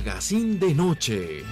Magazine de Noche.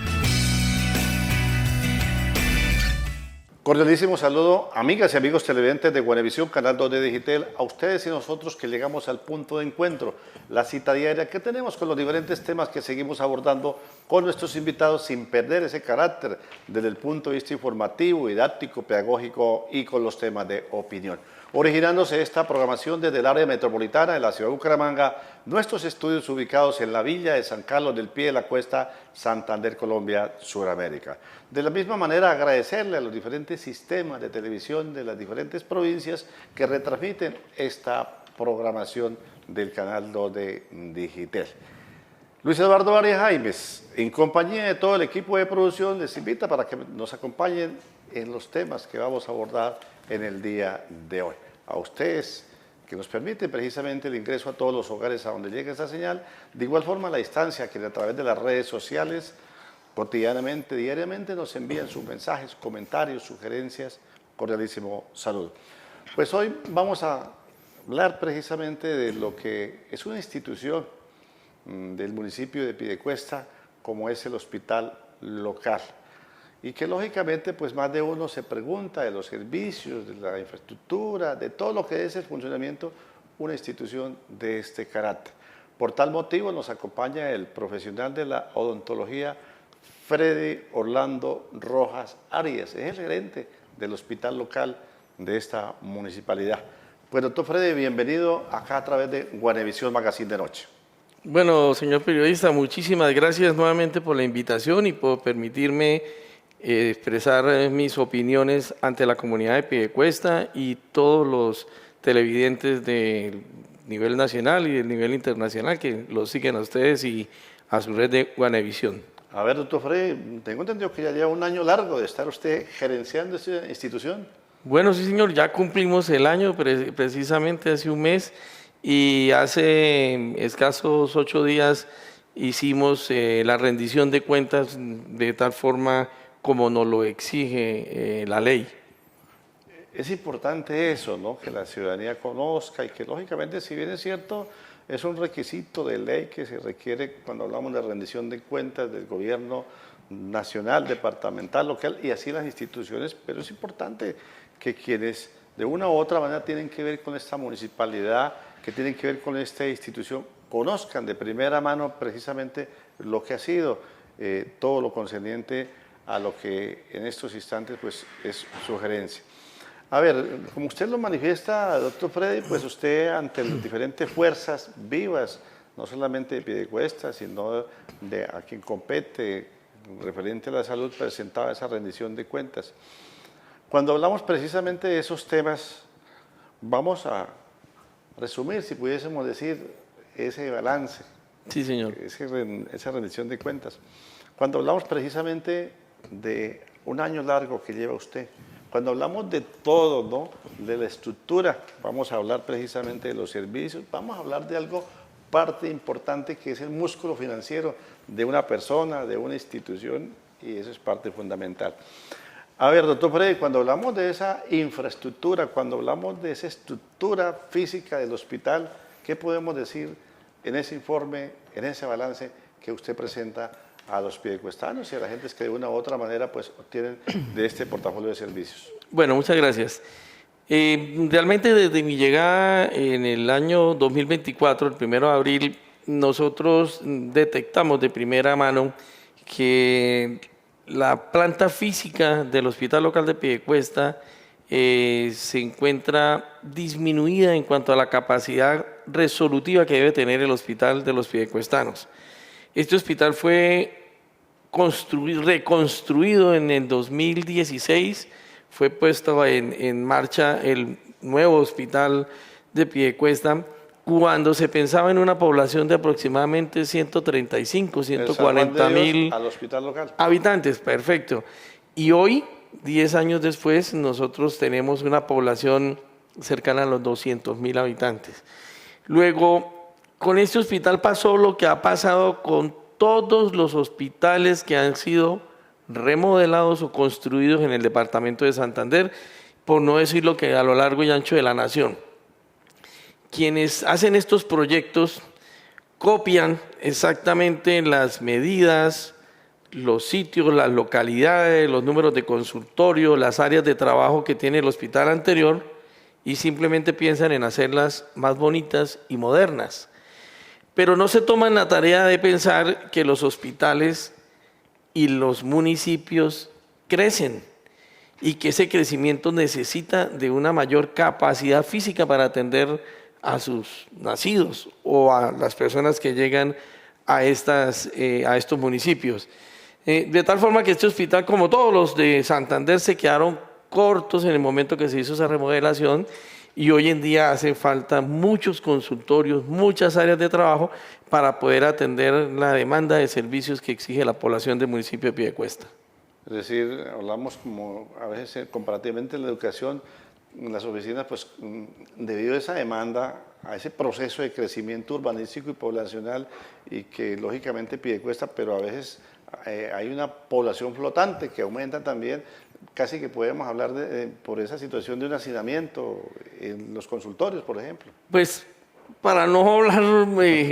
Cordialísimo saludo, amigas y amigos televidentes de Guanevisión, Canal 2 de Digital, a ustedes y nosotros que llegamos al punto de encuentro, la cita diaria que tenemos con los diferentes temas que seguimos abordando con nuestros invitados sin perder ese carácter desde el punto de vista informativo, didáctico, pedagógico y con los temas de opinión. Originándose esta programación desde el área metropolitana de la ciudad de Bucaramanga, nuestros estudios ubicados en la villa de San Carlos del Pie de la Cuesta, Santander, Colombia, Suramérica. De la misma manera, agradecerle a los diferentes sistemas de televisión de las diferentes provincias que retransmiten esta programación del Canal 2 de Digital. Luis Eduardo Arias Jaimes, en compañía de todo el equipo de producción, les invita para que nos acompañen en los temas que vamos a abordar en el día de hoy. A ustedes que nos permiten precisamente el ingreso a todos los hogares a donde llegue esta señal, de igual forma la distancia que a través de las redes sociales cotidianamente, diariamente nos envían sus mensajes, comentarios, sugerencias, cordialísimo saludo. Pues hoy vamos a hablar precisamente de lo que es una institución del municipio de Piedecuesta como es el hospital local. Y que lógicamente pues más de uno se pregunta de los servicios, de la infraestructura, de todo lo que es el funcionamiento una institución de este carácter. Por tal motivo nos acompaña el profesional de la odontología Freddy Orlando Rojas Arias, es el gerente del hospital local de esta municipalidad. Pues doctor Freddy, bienvenido acá a través de Guanevisión Magazine de Noche. Bueno, señor periodista, muchísimas gracias nuevamente por la invitación y por permitirme expresar mis opiniones ante la comunidad de Piedecuesta y todos los televidentes del nivel nacional y del nivel internacional que los siguen a ustedes y a su red de Guanevisión. A ver, doctor Freddy, tengo entendido que ya lleva un año largo de estar usted gerenciando esta institución. Bueno, sí, señor, ya cumplimos el año precisamente hace un mes y hace escasos 8 días hicimos la rendición de cuentas de tal forma como nos lo exige la ley. Es importante eso, ¿no? Que la ciudadanía conozca y que lógicamente, si bien es cierto, es un requisito de ley que se requiere cuando hablamos de rendición de cuentas del gobierno nacional, departamental, local y así las instituciones, pero es importante que quienes de una u otra manera tienen que ver con esta municipalidad, que tienen que ver con esta institución, conozcan de primera mano precisamente lo que ha sido todo lo concerniente a lo que en estos instantes pues, es sugerencia. A ver, como usted lo manifiesta, doctor Freddy, pues usted ante las diferentes fuerzas vivas, no solamente de Piedecuesta, sino de a quien compete referente a la salud, presentaba esa rendición de cuentas. Cuando hablamos precisamente de esos temas, vamos a resumir, si pudiésemos decir, ese balance. Sí, señor. Esa rendición de cuentas. Cuando hablamos precisamente de un año largo que lleva usted, cuando hablamos de todo, ¿no? De la estructura, vamos a hablar precisamente de los servicios, vamos a hablar de algo, parte importante que es el músculo financiero de una persona, de una institución, y eso es parte fundamental. A ver, doctor Freddy, cuando hablamos de esa infraestructura, cuando hablamos de esa estructura física del hospital, ¿qué podemos decir en ese informe, en ese balance que usted presenta a los piedecuestanos y a la gente que de una u otra manera pues obtienen de este portafolio de servicios? Bueno, muchas gracias. Realmente desde mi llegada en el año 2024, el 1 de abril, nosotros detectamos de primera mano que la planta física del Hospital Local de Piedecuesta se encuentra disminuida en cuanto a la capacidad resolutiva que debe tener el hospital de los piedecuestanos. Este hospital fue reconstruido en el 2016, fue puesto en marcha el nuevo hospital de Piedecuesta cuando se pensaba en una población de aproximadamente 135, 140 mil habitantes, perfecto. Y hoy, 10 años después, nosotros tenemos una población cercana a los 200.000 habitantes. Luego, con este hospital pasó lo que ha pasado con todos los hospitales que han sido remodelados o construidos en el departamento de Santander, por no decir lo que a lo largo y ancho de la nación. Quienes hacen estos proyectos copian exactamente las medidas, los sitios, las localidades, los números de consultorio, las áreas de trabajo que tiene el hospital anterior y simplemente piensan en hacerlas más bonitas y modernas. Pero no se toman la tarea de pensar que los hospitales y los municipios crecen y que ese crecimiento necesita de una mayor capacidad física para atender a sus nacidos o a las personas que llegan a estos municipios. De tal forma que este hospital, como todos los de Santander, se quedaron cortos en el momento que se hizo esa remodelación y hoy en día hace falta muchos consultorios, muchas áreas de trabajo para poder atender la demanda de servicios que exige la población del municipio de Piedecuesta. Es decir, hablamos como a veces comparativamente en la educación, en las oficinas, pues debido a esa demanda, a ese proceso de crecimiento urbanístico y poblacional y que lógicamente Piedecuesta, pero a veces hay una población flotante que aumenta también, casi que podemos hablar por esa situación de un hacinamiento en los consultorios, por ejemplo. Pues para no hablar,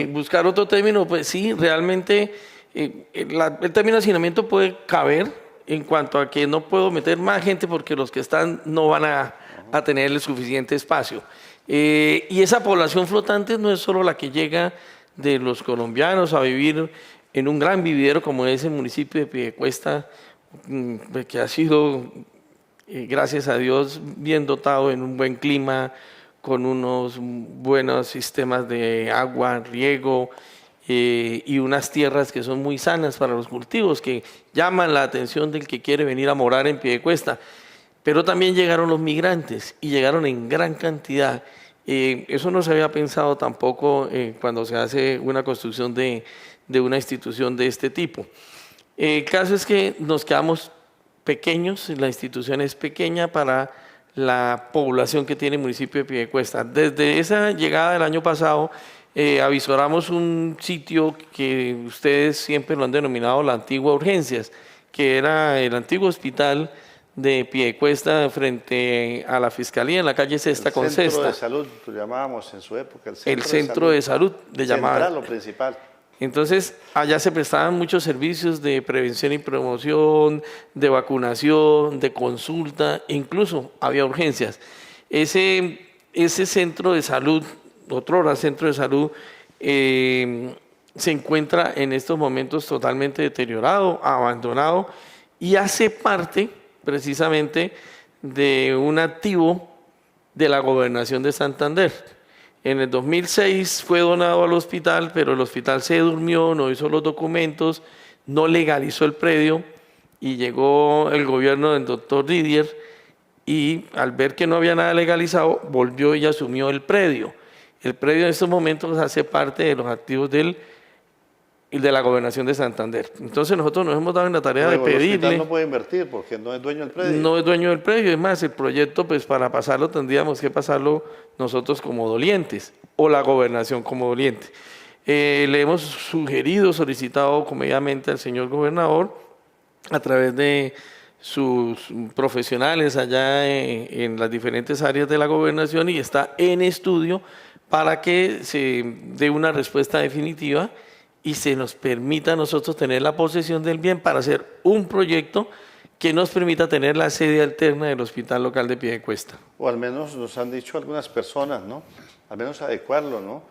buscar otro término, pues sí, realmente el término hacinamiento puede caber en cuanto a que no puedo meter más gente porque los que están no van a tener el suficiente espacio. Y esa población flotante no es solo la que llega de los colombianos a vivir en un gran vividero como es el municipio de Piedecuesta, que ha sido, gracias a Dios, bien dotado en un buen clima, con unos buenos sistemas de agua, riego, y unas tierras que son muy sanas para los cultivos, que llaman la atención del que quiere venir a morar en Piedecuesta. Pero también llegaron los migrantes y llegaron en gran cantidad. Eso no se había pensado tampoco cuando se hace una construcción de una institución de este tipo. El caso es que nos quedamos pequeños, la institución es pequeña para la población que tiene el municipio de Piedecuesta. Desde esa llegada del año pasado, avisoramos un sitio que ustedes siempre lo han denominado la antigua Urgencias, que era el antiguo hospital de Piedecuesta frente a la Fiscalía en la calle Sexta con Sexta. El centro de salud, lo llamábamos en su época. El centro de salud, de llamada. Central, lo principal. Entonces, allá se prestaban muchos servicios de prevención y promoción, de vacunación, de consulta, incluso había urgencias. Ese centro de salud, otrora centro de salud, se encuentra en estos momentos totalmente deteriorado, abandonado y hace parte precisamente de un activo de la Gobernación de Santander. En el 2006 fue donado al hospital, pero el hospital se durmió, no hizo los documentos, no legalizó el predio y llegó el gobierno del doctor Didier y al ver que no había nada legalizado, volvió y asumió el predio. El predio en estos momentos hace parte de los activos de la Gobernación de Santander. Entonces nosotros nos hemos dado en la tarea de pedirle... El hospital no puede invertir porque no es dueño del predio. No es dueño del predio, es más, el proyecto pues para pasarlo tendríamos que pasarlo nosotros como dolientes o la Gobernación como doliente. Le hemos sugerido, solicitado comedidamente al señor gobernador a través de sus profesionales allá en las diferentes áreas de la Gobernación y está en estudio para que se dé una respuesta definitiva y se nos permita a nosotros tener la posesión del bien para hacer un proyecto que nos permita tener la sede alterna del Hospital Local de Piedecuesta. O al menos nos han dicho algunas personas, ¿no? Al menos adecuarlo, ¿no?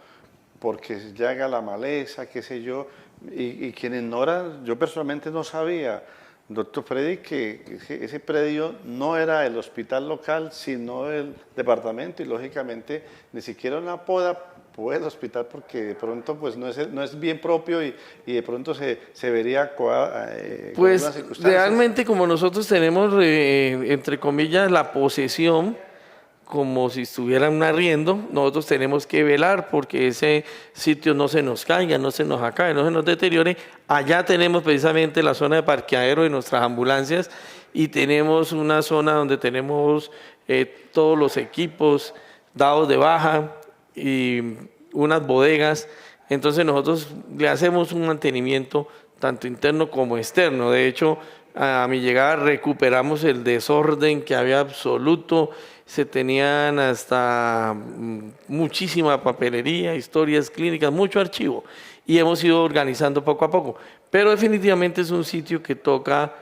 Porque llega la maleza, qué sé yo, y quien ignora, yo personalmente no sabía, doctor Freddy, que ese predio no era el hospital local, sino el departamento, y lógicamente ni siquiera una poda el hospital porque de pronto pues no es bien propio y de pronto se vería pues con circunstancias. Realmente como nosotros tenemos entre comillas la posesión como si estuviera un arriendo, nosotros tenemos que velar porque ese sitio no se nos caiga, no se nos acabe, no se nos deteriore. Allá tenemos precisamente la zona de parqueadero de nuestras ambulancias y tenemos una zona donde tenemos todos los equipos dados de baja y unas bodegas, entonces nosotros le hacemos un mantenimiento tanto interno como externo. De hecho, a mi llegada recuperamos el desorden que había absoluto, se tenían hasta muchísima papelería, historias clínicas, mucho archivo, y hemos ido organizando poco a poco. Pero definitivamente es un sitio que toca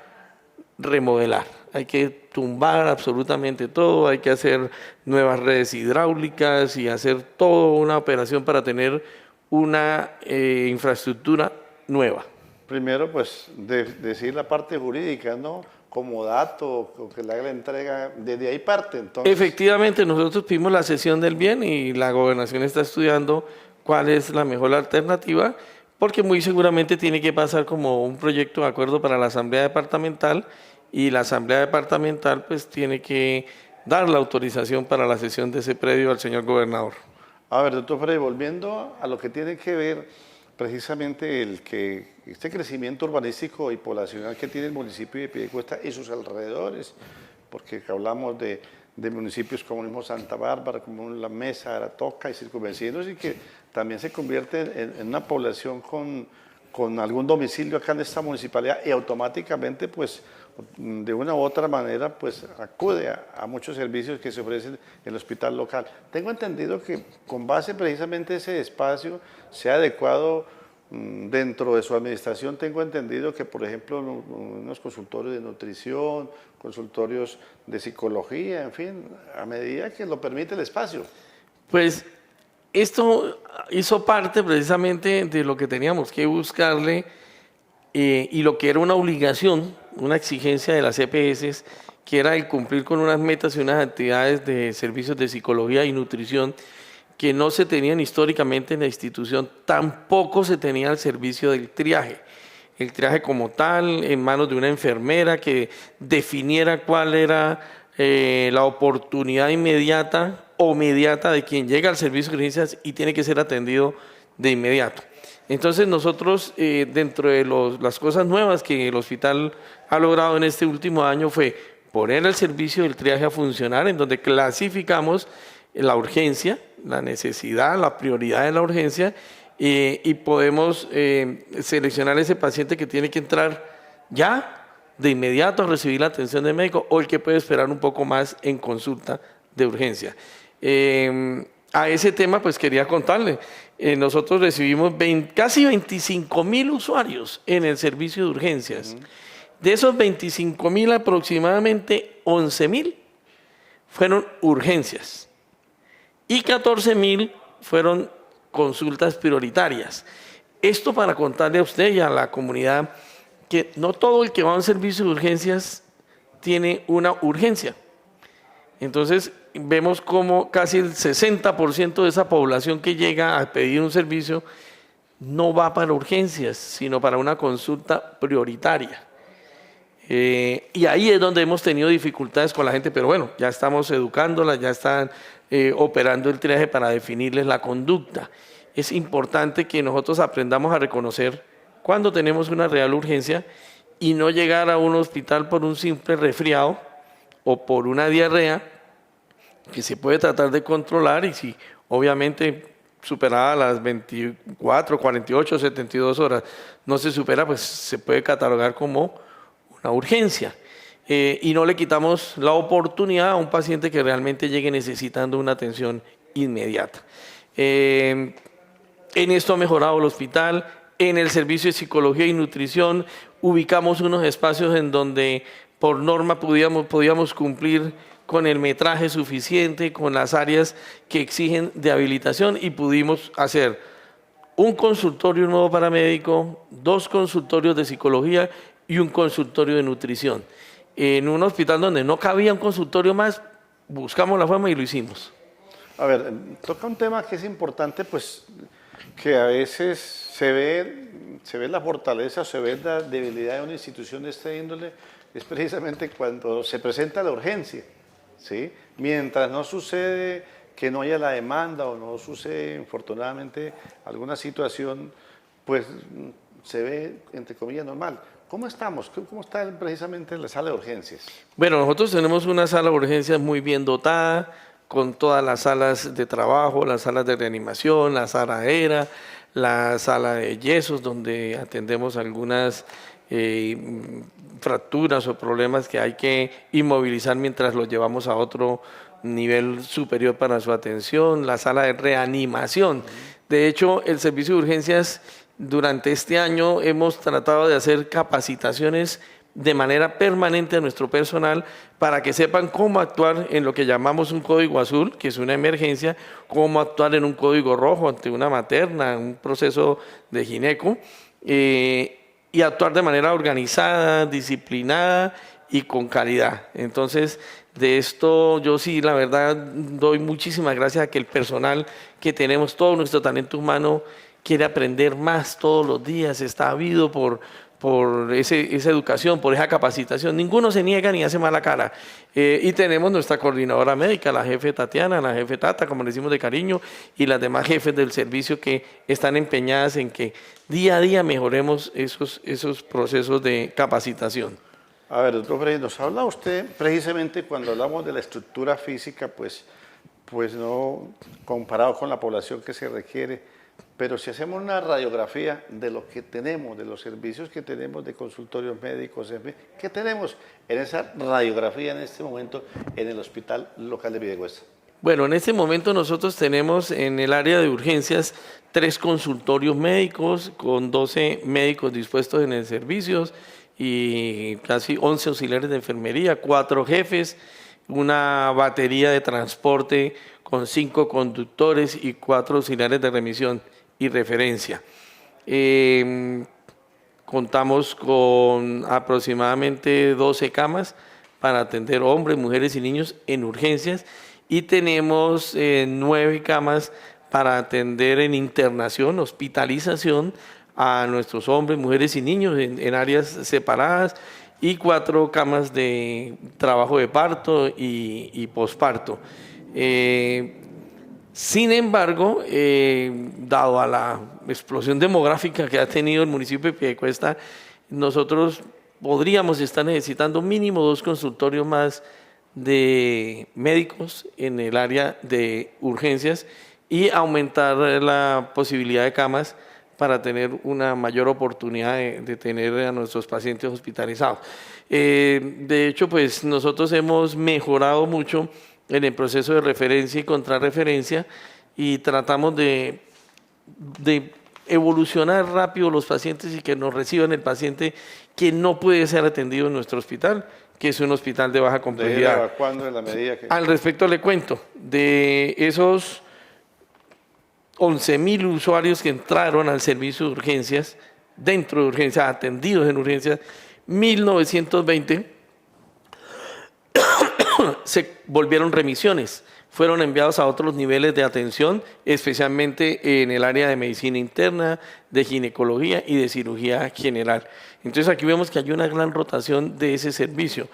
remodelar. Hay que tumbar absolutamente todo, hay que hacer nuevas redes hidráulicas y hacer toda una operación para tener una infraestructura nueva. Primero, pues, decir la parte jurídica, ¿no? Como dato, o que le haga la entrega, desde ahí parte, entonces. Efectivamente, nosotros pedimos la cesión del bien y la gobernación está estudiando cuál es la mejor alternativa, porque muy seguramente tiene que pasar como un proyecto de acuerdo para la Asamblea Departamental, y la Asamblea Departamental pues tiene que dar la autorización para la cesión de ese predio al señor gobernador. A ver, doctor Freddy, volviendo a lo que tiene que ver precisamente este crecimiento urbanístico y poblacional que tiene el municipio de Piedecuesta y sus alrededores, porque hablamos de municipios como el mismo Santa Bárbara, como La Mesa, Aratoca y circunvecinos, y que también se convierte en una población con algún domicilio acá en esta municipalidad y automáticamente pues de una u otra manera pues acude a muchos servicios que se ofrecen en el hospital local. Tengo entendido que con base precisamente en ese espacio se ha adecuado dentro de su administración, tengo entendido que por ejemplo unos consultorios de nutrición, consultorios de psicología, en fin, a medida que lo permite el espacio. Pues esto hizo parte precisamente de lo que teníamos que buscarle y lo que era una obligación, una exigencia de las EPS, que era el cumplir con unas metas y unas actividades de servicios de psicología y nutrición que no se tenían históricamente en la institución. Tampoco se tenía el servicio del triaje. El triaje como tal, en manos de una enfermera que definiera cuál era la oportunidad inmediata o mediata de quien llega al servicio de urgencias y tiene que ser atendido de inmediato. Entonces nosotros, dentro de las cosas nuevas que el hospital ha logrado en este último año fue poner el servicio del triaje a funcionar, en donde clasificamos la urgencia, la necesidad, la prioridad de la urgencia, y podemos seleccionar ese paciente que tiene que entrar ya de inmediato a recibir la atención del médico o el que puede esperar un poco más en consulta de urgencia. A ese tema pues quería contarle, nosotros recibimos casi 25.000 usuarios en el servicio de urgencias. De esos 25.000 aproximadamente 11.000 fueron urgencias y 14.000 fueron consultas prioritarias. Esto para contarle a usted y a la comunidad que no todo el que va a un servicio de urgencias tiene una urgencia. Entonces vemos como casi el 60% de esa población que llega a pedir un servicio no va para urgencias, sino para una consulta prioritaria. Y ahí es donde hemos tenido dificultades con la gente, pero bueno, ya estamos educándola, ya están operando el triaje para definirles la conducta. Es importante que nosotros aprendamos a reconocer cuando tenemos una real urgencia y no llegar a un hospital por un simple resfriado o por una diarrea que se puede tratar de controlar, y si obviamente superada las 24, 48, 72 horas no se supera, pues se puede catalogar como una urgencia. Y no le quitamos la oportunidad a un paciente que realmente llegue necesitando una atención inmediata. En esto ha mejorado el hospital. En el servicio de psicología y nutrición ubicamos unos espacios en donde por norma podíamos cumplir con el metraje suficiente, con las áreas que exigen de habilitación, y pudimos hacer un consultorio nuevo paramédico, 2 consultorios de psicología y un consultorio de nutrición. En un hospital donde no cabía un consultorio más, buscamos la forma y lo hicimos. A ver, toca un tema que es importante, pues que a veces se ve la fortaleza, se ve la debilidad de una institución de esta índole, es precisamente cuando se presenta la urgencia, ¿sí? Mientras no sucede que no haya la demanda o no sucede, infortunadamente, alguna situación, pues se ve, entre comillas, normal. ¿Cómo estamos? ¿Cómo está precisamente la sala de urgencias? Bueno, nosotros tenemos una sala de urgencias muy bien dotada, con todas las salas de trabajo, las salas de reanimación, la sala aérea, la sala de yesos, donde atendemos algunas fracturas o problemas que hay que inmovilizar mientras los llevamos a otro nivel superior para su atención, la sala de reanimación. De hecho, el servicio de urgencias durante este año hemos tratado de hacer capacitaciones de manera permanente a nuestro personal para que sepan cómo actuar en lo que llamamos un código azul, que es una emergencia, cómo actuar en un código rojo ante una materna, un proceso de gineco, y actuar de manera organizada, disciplinada y con calidad. Entonces, de esto yo sí, la verdad, doy muchísimas gracias a que el personal que tenemos, todo nuestro talento humano, quiere aprender más todos los días, está habido por esa educación, por esa capacitación. Ninguno se niega ni hace mala cara. Y tenemos nuestra coordinadora médica, la jefe Tatiana, la jefe Tata, como le decimos de cariño, y las demás jefes del servicio que están empeñadas en que día a día mejoremos esos procesos de capacitación. A ver, doctor Frey, nos habla usted precisamente cuando hablamos de la estructura física, pues no comparado con la población que se requiere. Pero si hacemos una radiografía de lo que tenemos, de los servicios que tenemos, de consultorios médicos, en fin, ¿qué tenemos en esa radiografía en este momento en el hospital local de Piedecuesta? Bueno, en este momento nosotros tenemos en el área de urgencias 3 consultorios médicos con 12 médicos dispuestos en el servicio y casi 11 auxiliares de enfermería, 4 jefes, una batería de transporte con 5 conductores y 4 auxiliares de remisión y referencia. Contamos con aproximadamente 12 camas para atender hombres, mujeres y niños en urgencias y tenemos 9 camas para atender en internación, hospitalización a nuestros hombres, mujeres y niños en áreas separadas y 4 camas de trabajo de parto y posparto. Sin embargo, dado a la explosión demográfica que ha tenido el municipio de Piedecuesta, nosotros podríamos estar necesitando mínimo 2 consultorios más de médicos en el área de urgencias y aumentar la posibilidad de camas para tener una mayor oportunidad de tener a nuestros pacientes hospitalizados. De hecho, pues nosotros hemos mejorado mucho en el proceso de referencia y contrarreferencia y tratamos de evolucionar rápido los pacientes y que nos reciban el paciente que no puede ser atendido en nuestro hospital, que es un hospital de baja complejidad. Evacuando en la medida que... Al respecto le cuento, de esos 11.000 usuarios que entraron al servicio de urgencias, dentro de urgencias, atendidos en urgencias, 1.920 se volvieron remisiones, fueron enviados a otros niveles de atención, especialmente en el área de medicina interna, de ginecología y de cirugía general. Entonces aquí vemos que hay una gran rotación de ese servicio.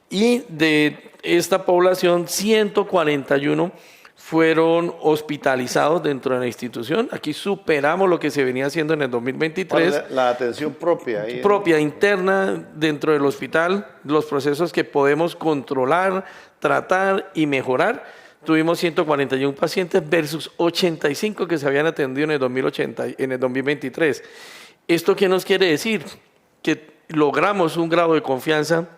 Y de esta población, 141 fueron hospitalizados dentro de la institución. Aquí superamos lo que se venía haciendo en el 2023. La atención propia. Ahí propia, interna, dentro del hospital, los procesos que podemos controlar, tratar y mejorar. Tuvimos 141 pacientes versus 85 que se habían atendido en el 2023. ¿Esto qué nos quiere decir? Que logramos un grado de confianza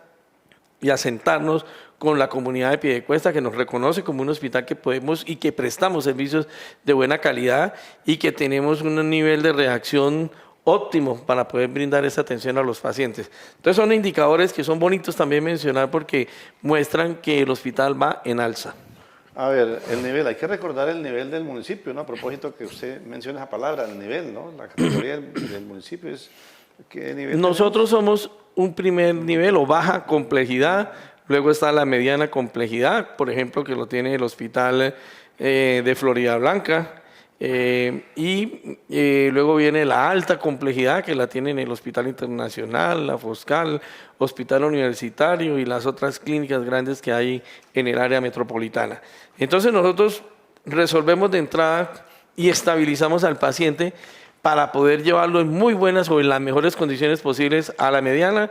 y asentarnos con la comunidad de Piedecuesta, que nos reconoce como un hospital que podemos y que prestamos servicios de buena calidad y que tenemos un nivel de reacción óptimo para poder brindar esa atención a los pacientes. Entonces son indicadores que son bonitos también mencionar porque muestran que el hospital va en alza. A ver, el nivel, hay que recordar el nivel del municipio, ¿no? A propósito que usted menciona esa palabra, el nivel, ¿no? La categoría del municipio es... ¿Qué nivel Nosotros somos un primer nivel o baja complejidad, luego está la mediana complejidad, por ejemplo, que lo tiene el hospital de Florida Blanca, y luego viene la alta complejidad, que la tienen el Hospital Internacional, la Foscal, Hospital Universitario y las otras clínicas grandes que hay en el área metropolitana. Entonces nosotros resolvemos de entrada y estabilizamos al paciente para poder llevarlo en muy buenas o en las mejores condiciones posibles a la mediana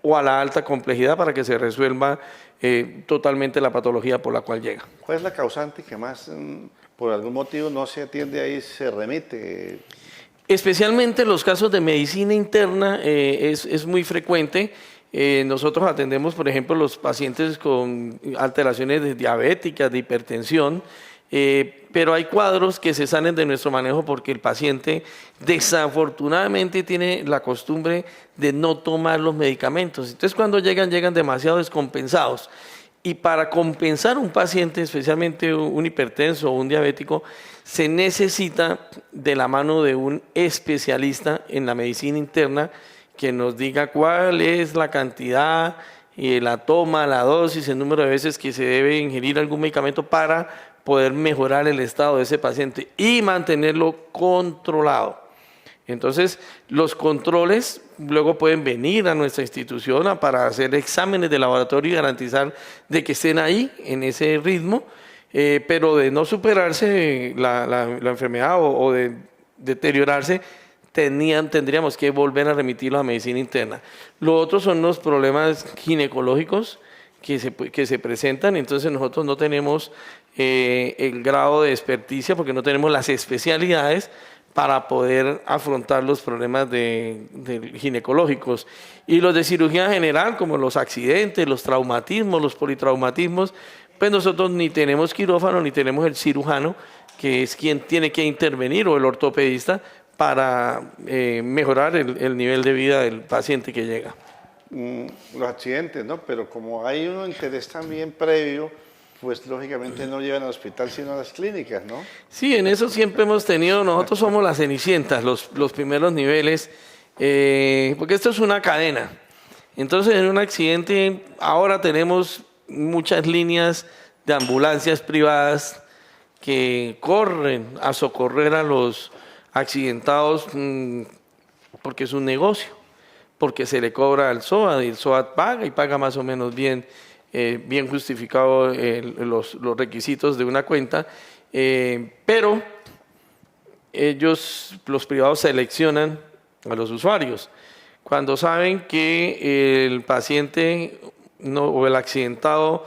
o a la alta complejidad para que se resuelva totalmente la patología por la cual llega. ¿Cuál es la causante que más, por algún motivo, no se atiende ahí, se remite? Especialmente en los casos de medicina interna es muy frecuente Nosotros atendemos, por ejemplo, los pacientes con alteraciones diabéticas, de hipertensión, pero hay cuadros que se salen de nuestro manejo porque el paciente desafortunadamente tiene la costumbre de no tomar los medicamentos. Entonces cuando llegan demasiado descompensados. Y para compensar un paciente, especialmente un hipertenso o un diabético, se necesita de la mano de un especialista en la medicina interna que nos diga cuál es la cantidad, la toma, la dosis, el número de veces que se debe ingerir algún medicamento para poder mejorar el estado de ese paciente y mantenerlo controlado. Entonces, los controles luego pueden venir a nuestra institución para hacer exámenes de laboratorio y garantizar de que estén ahí en ese ritmo, pero de no superarse la enfermedad o de deteriorarse, tendríamos que volver a remitirlo a medicina interna. Lo otro son los problemas ginecológicos que se presentan, entonces nosotros no tenemos el grado de experticia porque no tenemos las especialidades para poder afrontar los problemas de ginecológicos. Y los de cirugía general, como los accidentes, los traumatismos, los politraumatismos, pues nosotros ni tenemos quirófano ni tenemos el cirujano, que es quien tiene que intervenir, o el ortopedista, para mejorar el nivel de vida del paciente que llega. Los accidentes, ¿no? Pero como hay un interés también previo, pues lógicamente no llevan al hospital sino a las clínicas, ¿no? Sí, en eso siempre hemos tenido, nosotros somos las cenicientas, los primeros niveles, porque esto es una cadena. Entonces en un accidente ahora tenemos muchas líneas de ambulancias privadas que corren a socorrer a los accidentados porque es un negocio, porque se le cobra al SOAT y el SOAT paga y paga más o menos bien justificado los requisitos de una cuenta, pero los privados seleccionan a los usuarios. Cuando saben que el paciente o el accidentado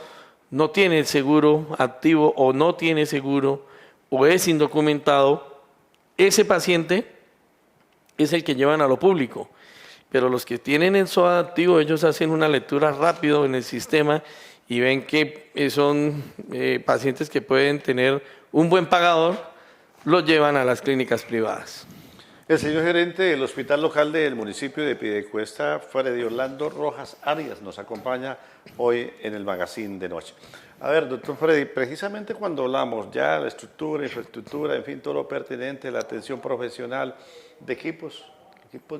no tiene el seguro activo o no tiene seguro o es indocumentado, ese paciente es el que llevan a lo público. Pero los que tienen el SOAT activo, ellos hacen una lectura rápido en el sistema y ven que son pacientes que pueden tener un buen pagador, los llevan a las clínicas privadas. El señor gerente del hospital local del municipio de Piedecuesta, Freddy Orlando Rojas Arias, nos acompaña hoy en el magazine de noche. A ver, doctor Freddy, precisamente cuando hablamos ya de estructura, infraestructura, en fin, todo lo pertinente, la atención profesional de equipos,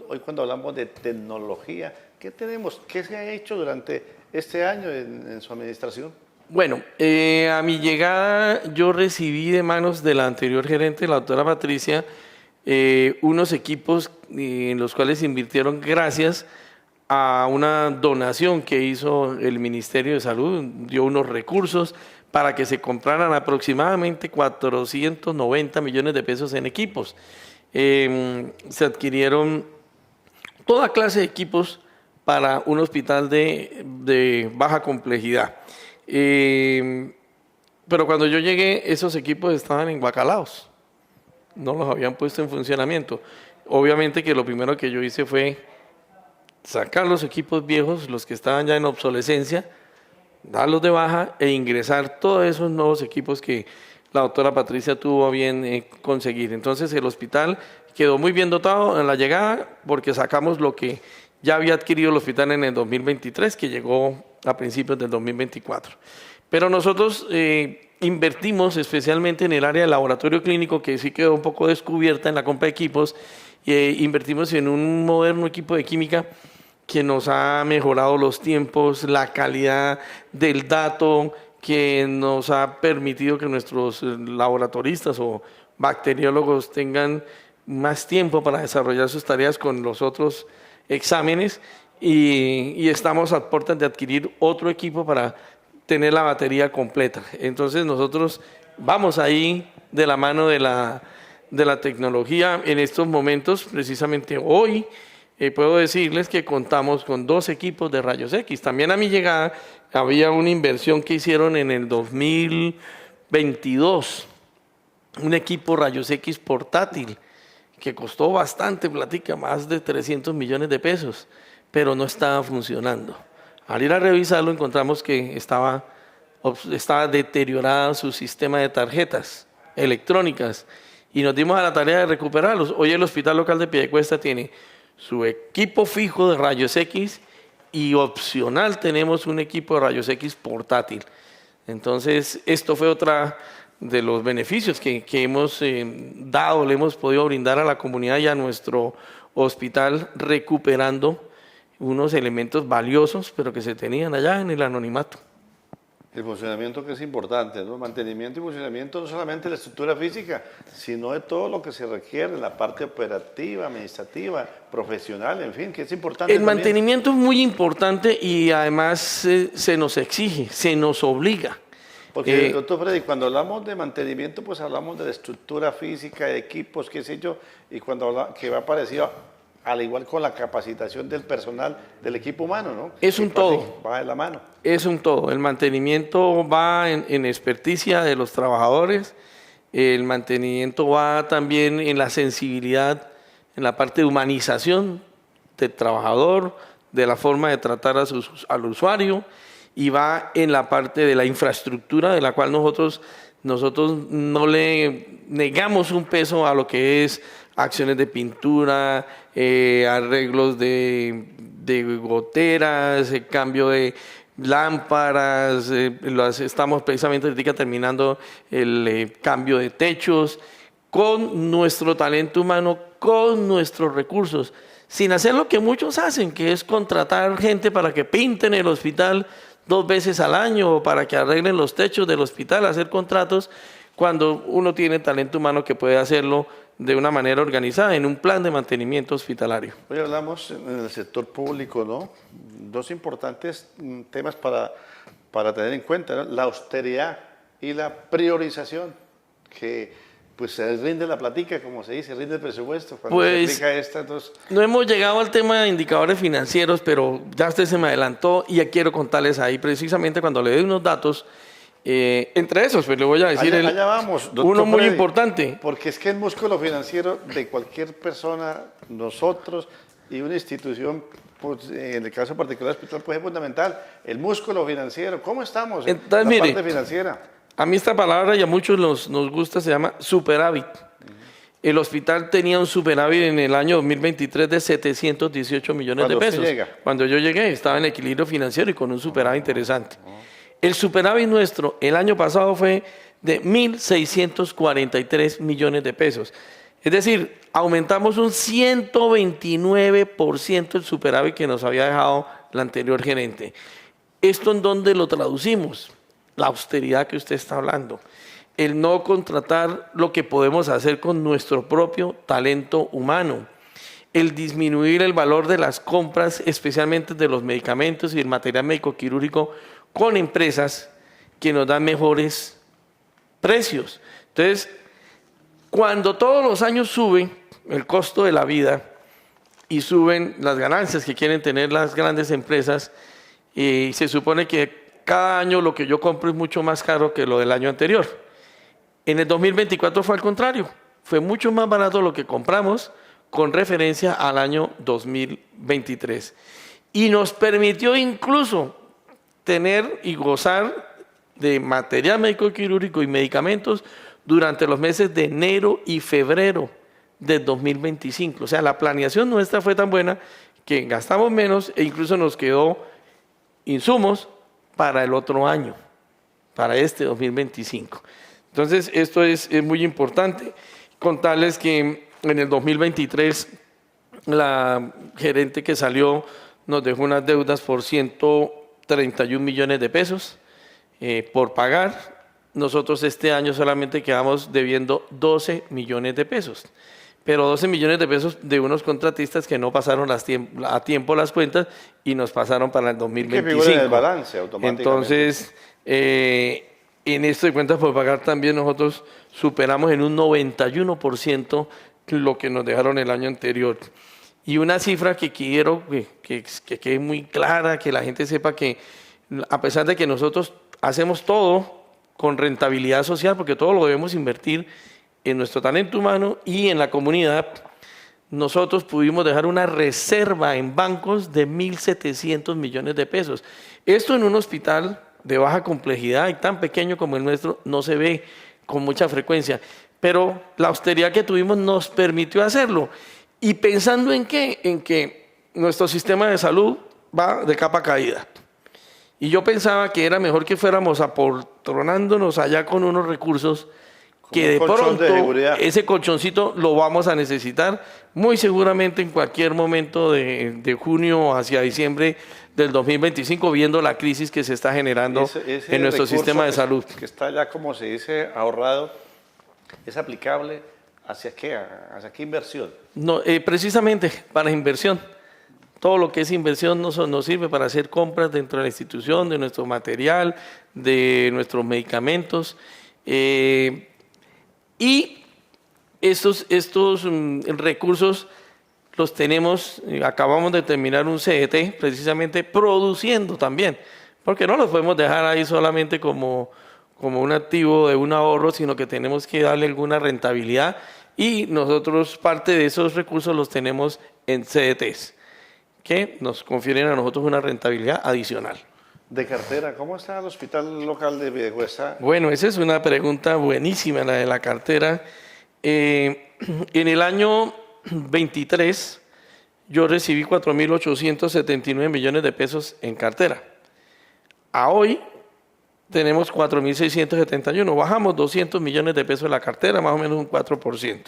hoy cuando hablamos de tecnología, ¿qué tenemos? ¿Qué se ha hecho durante este año en su administración? Bueno, a mi llegada yo recibí de manos de la anterior gerente, la doctora Patricia, unos equipos en los cuales invirtieron gracias a una donación que hizo el Ministerio de Salud, dio unos recursos para que se compraran aproximadamente 490 millones de pesos en equipos. Se adquirieron toda clase de equipos para un hospital de baja complejidad. Pero cuando yo llegué, esos equipos estaban enguacalados, no los habían puesto en funcionamiento. Obviamente que lo primero que yo hice fue sacar los equipos viejos, los que estaban ya en obsolescencia, darlos de baja e ingresar todos esos nuevos equipos que la doctora Patricia tuvo a bien conseguir. Entonces el hospital quedó muy bien dotado en la llegada porque sacamos lo que ya había adquirido el hospital en el 2023, que llegó a principios del 2024. Pero nosotros invertimos especialmente en el área del laboratorio clínico, que sí quedó un poco descubierta en la compra de equipos, invertimos en un moderno equipo de química que nos ha mejorado los tiempos, la calidad del dato, que nos ha permitido que nuestros laboratoristas o bacteriólogos tengan más tiempo para desarrollar sus tareas con los otros exámenes y estamos a puertas de adquirir otro equipo para tener la batería completa. Entonces nosotros vamos ahí de la mano de la tecnología en estos momentos. Precisamente hoy puedo decirles que contamos con 2 equipos de rayos X. También a mi llegada había una inversión que hicieron en el 2022, un equipo rayos X portátil que costó bastante platica, más de 300 millones de pesos. pero no estaba funcionando. Al ir a revisarlo encontramos que estaba deteriorado su sistema de tarjetas electrónicas y nos dimos a la tarea de recuperarlos. Hoy el Hospital Local de Piedecuesta tiene su equipo fijo de rayos X y opcional tenemos un equipo de rayos X portátil. Entonces, esto fue otra de los beneficios que hemos dado, le hemos podido brindar a la comunidad y a nuestro hospital, recuperando unos elementos valiosos, pero que se tenían allá en el anonimato. El funcionamiento que es importante, ¿no? Mantenimiento y funcionamiento no solamente de la estructura física, sino de todo lo que se requiere, la parte operativa, administrativa, profesional, en fin, que es importante. El mantenimiento es muy importante y además se nos exige, se nos obliga. Porque, doctor Freddy, cuando hablamos de mantenimiento, pues hablamos de la estructura física, de equipos, qué sé yo, y cuando hablamos, que va parecido al igual con la capacitación del personal, del equipo humano, ¿no? Es un todo. Va de la mano. Es un todo. El mantenimiento va en experticia de los trabajadores, el mantenimiento va también en la sensibilidad, en la parte de humanización del trabajador, de la forma de tratar al usuario, y va en la parte de la infraestructura, de la cual nosotros no le negamos un peso a lo que es acciones de pintura, arreglos de goteras, cambio de lámparas, estamos precisamente ahorita terminando el cambio de techos, con nuestro talento humano, con nuestros recursos, sin hacer lo que muchos hacen, que es contratar gente para que pinten el hospital 2 veces al año o para que arreglen los techos del hospital, hacer contratos, cuando uno tiene talento humano que puede hacerlo de una manera organizada en un plan de mantenimiento hospitalario. Hoy hablamos en el sector público, ¿no? 2 importantes temas para tener en cuenta, ¿no? La austeridad y la priorización, que pues se rinde la platica, como se dice, rinde el presupuesto. Cuando se aplica estas dos. No hemos llegado al tema de indicadores financieros, pero ya usted se me adelantó y ya quiero contarles ahí precisamente cuando le doy unos datos. Entre esos, pues le voy a decir allá vamos, uno muy Freddy, importante. Porque es que el músculo financiero de cualquier persona, nosotros y una institución, pues, en el caso particular del hospital, pues es fundamental. El músculo financiero, ¿cómo estamos en la parte financiera? A mí esta palabra y a muchos nos gusta, se llama superávit. El hospital tenía un superávit en el año 2023 de 718 millones de pesos. Cuando yo llegué estaba en equilibrio financiero y con un superávit interesante. El superávit nuestro el año pasado fue de 1.643 millones de pesos. Es decir, aumentamos un 129% el superávit que nos había dejado la anterior gerente. ¿Esto en dónde lo traducimos? La austeridad que usted está hablando. El no contratar lo que podemos hacer con nuestro propio talento humano. El disminuir el valor de las compras, especialmente de los medicamentos y el material médico quirúrgico, con empresas que nos dan mejores precios. Entonces, cuando todos los años sube el costo de la vida y suben las ganancias que quieren tener las grandes empresas, y se supone que cada año lo que yo compro es mucho más caro que lo del año anterior. En el 2024 fue al contrario, fue mucho más barato lo que compramos con referencia al año 2023. Y nos permitió incluso tener y gozar de material médico quirúrgico y medicamentos durante los meses de enero y febrero de 2025. O sea, la planeación nuestra fue tan buena que gastamos menos e incluso nos quedó insumos para el otro año, para este 2025. Entonces, esto es muy importante. Contarles que en el 2023 la gerente que salió nos dejó unas deudas por 131 millones de pesos por pagar. Nosotros este año solamente quedamos debiendo 12 millones de pesos. Pero 12 millones de pesos de unos contratistas que no pasaron a tiempo las cuentas y nos pasaron para el 2025. Que figura en el balance automáticamente. Entonces, en esto de cuentas por pagar también nosotros superamos en un 91% lo que nos dejaron el año anterior. Y una cifra que quiero que quede muy clara, que la gente sepa que a pesar de que nosotros hacemos todo con rentabilidad social, porque todo lo debemos invertir en nuestro talento humano y en la comunidad, nosotros pudimos dejar una reserva en bancos de 1.700 millones de pesos. Esto en un hospital de baja complejidad y tan pequeño como el nuestro no se ve con mucha frecuencia, pero la austeridad que tuvimos nos permitió hacerlo. Y pensando en que nuestro sistema de salud va de capa caída. Y yo pensaba que era mejor que fuéramos apoltronándonos allá con unos recursos que de pronto ese colchoncito lo vamos a necesitar muy seguramente en cualquier momento de junio hacia diciembre del 2025, viendo la crisis que se está generando en nuestro sistema de salud. Que está ya, como se dice, ahorrado, ¿es aplicable hacia qué? ¿Hacia qué inversión? No, precisamente para inversión. Todo lo que es inversión nos sirve para hacer compras dentro de la institución, de nuestro material, de nuestros medicamentos. Y estos recursos los tenemos, acabamos de terminar un CET, precisamente produciendo también, porque no los podemos dejar ahí solamente como un activo de un ahorro, sino que tenemos que darle alguna rentabilidad y nosotros parte de esos recursos los tenemos en CETs, que nos confieren a nosotros una rentabilidad adicional. De cartera, ¿cómo está el hospital local de Piedecuesta? Bueno, esa es una pregunta buenísima, la de la cartera. En el año 23 yo recibí 4.879 millones de pesos en cartera. A hoy tenemos 4.671, bajamos 200 millones de pesos en la cartera, más o menos un 4%.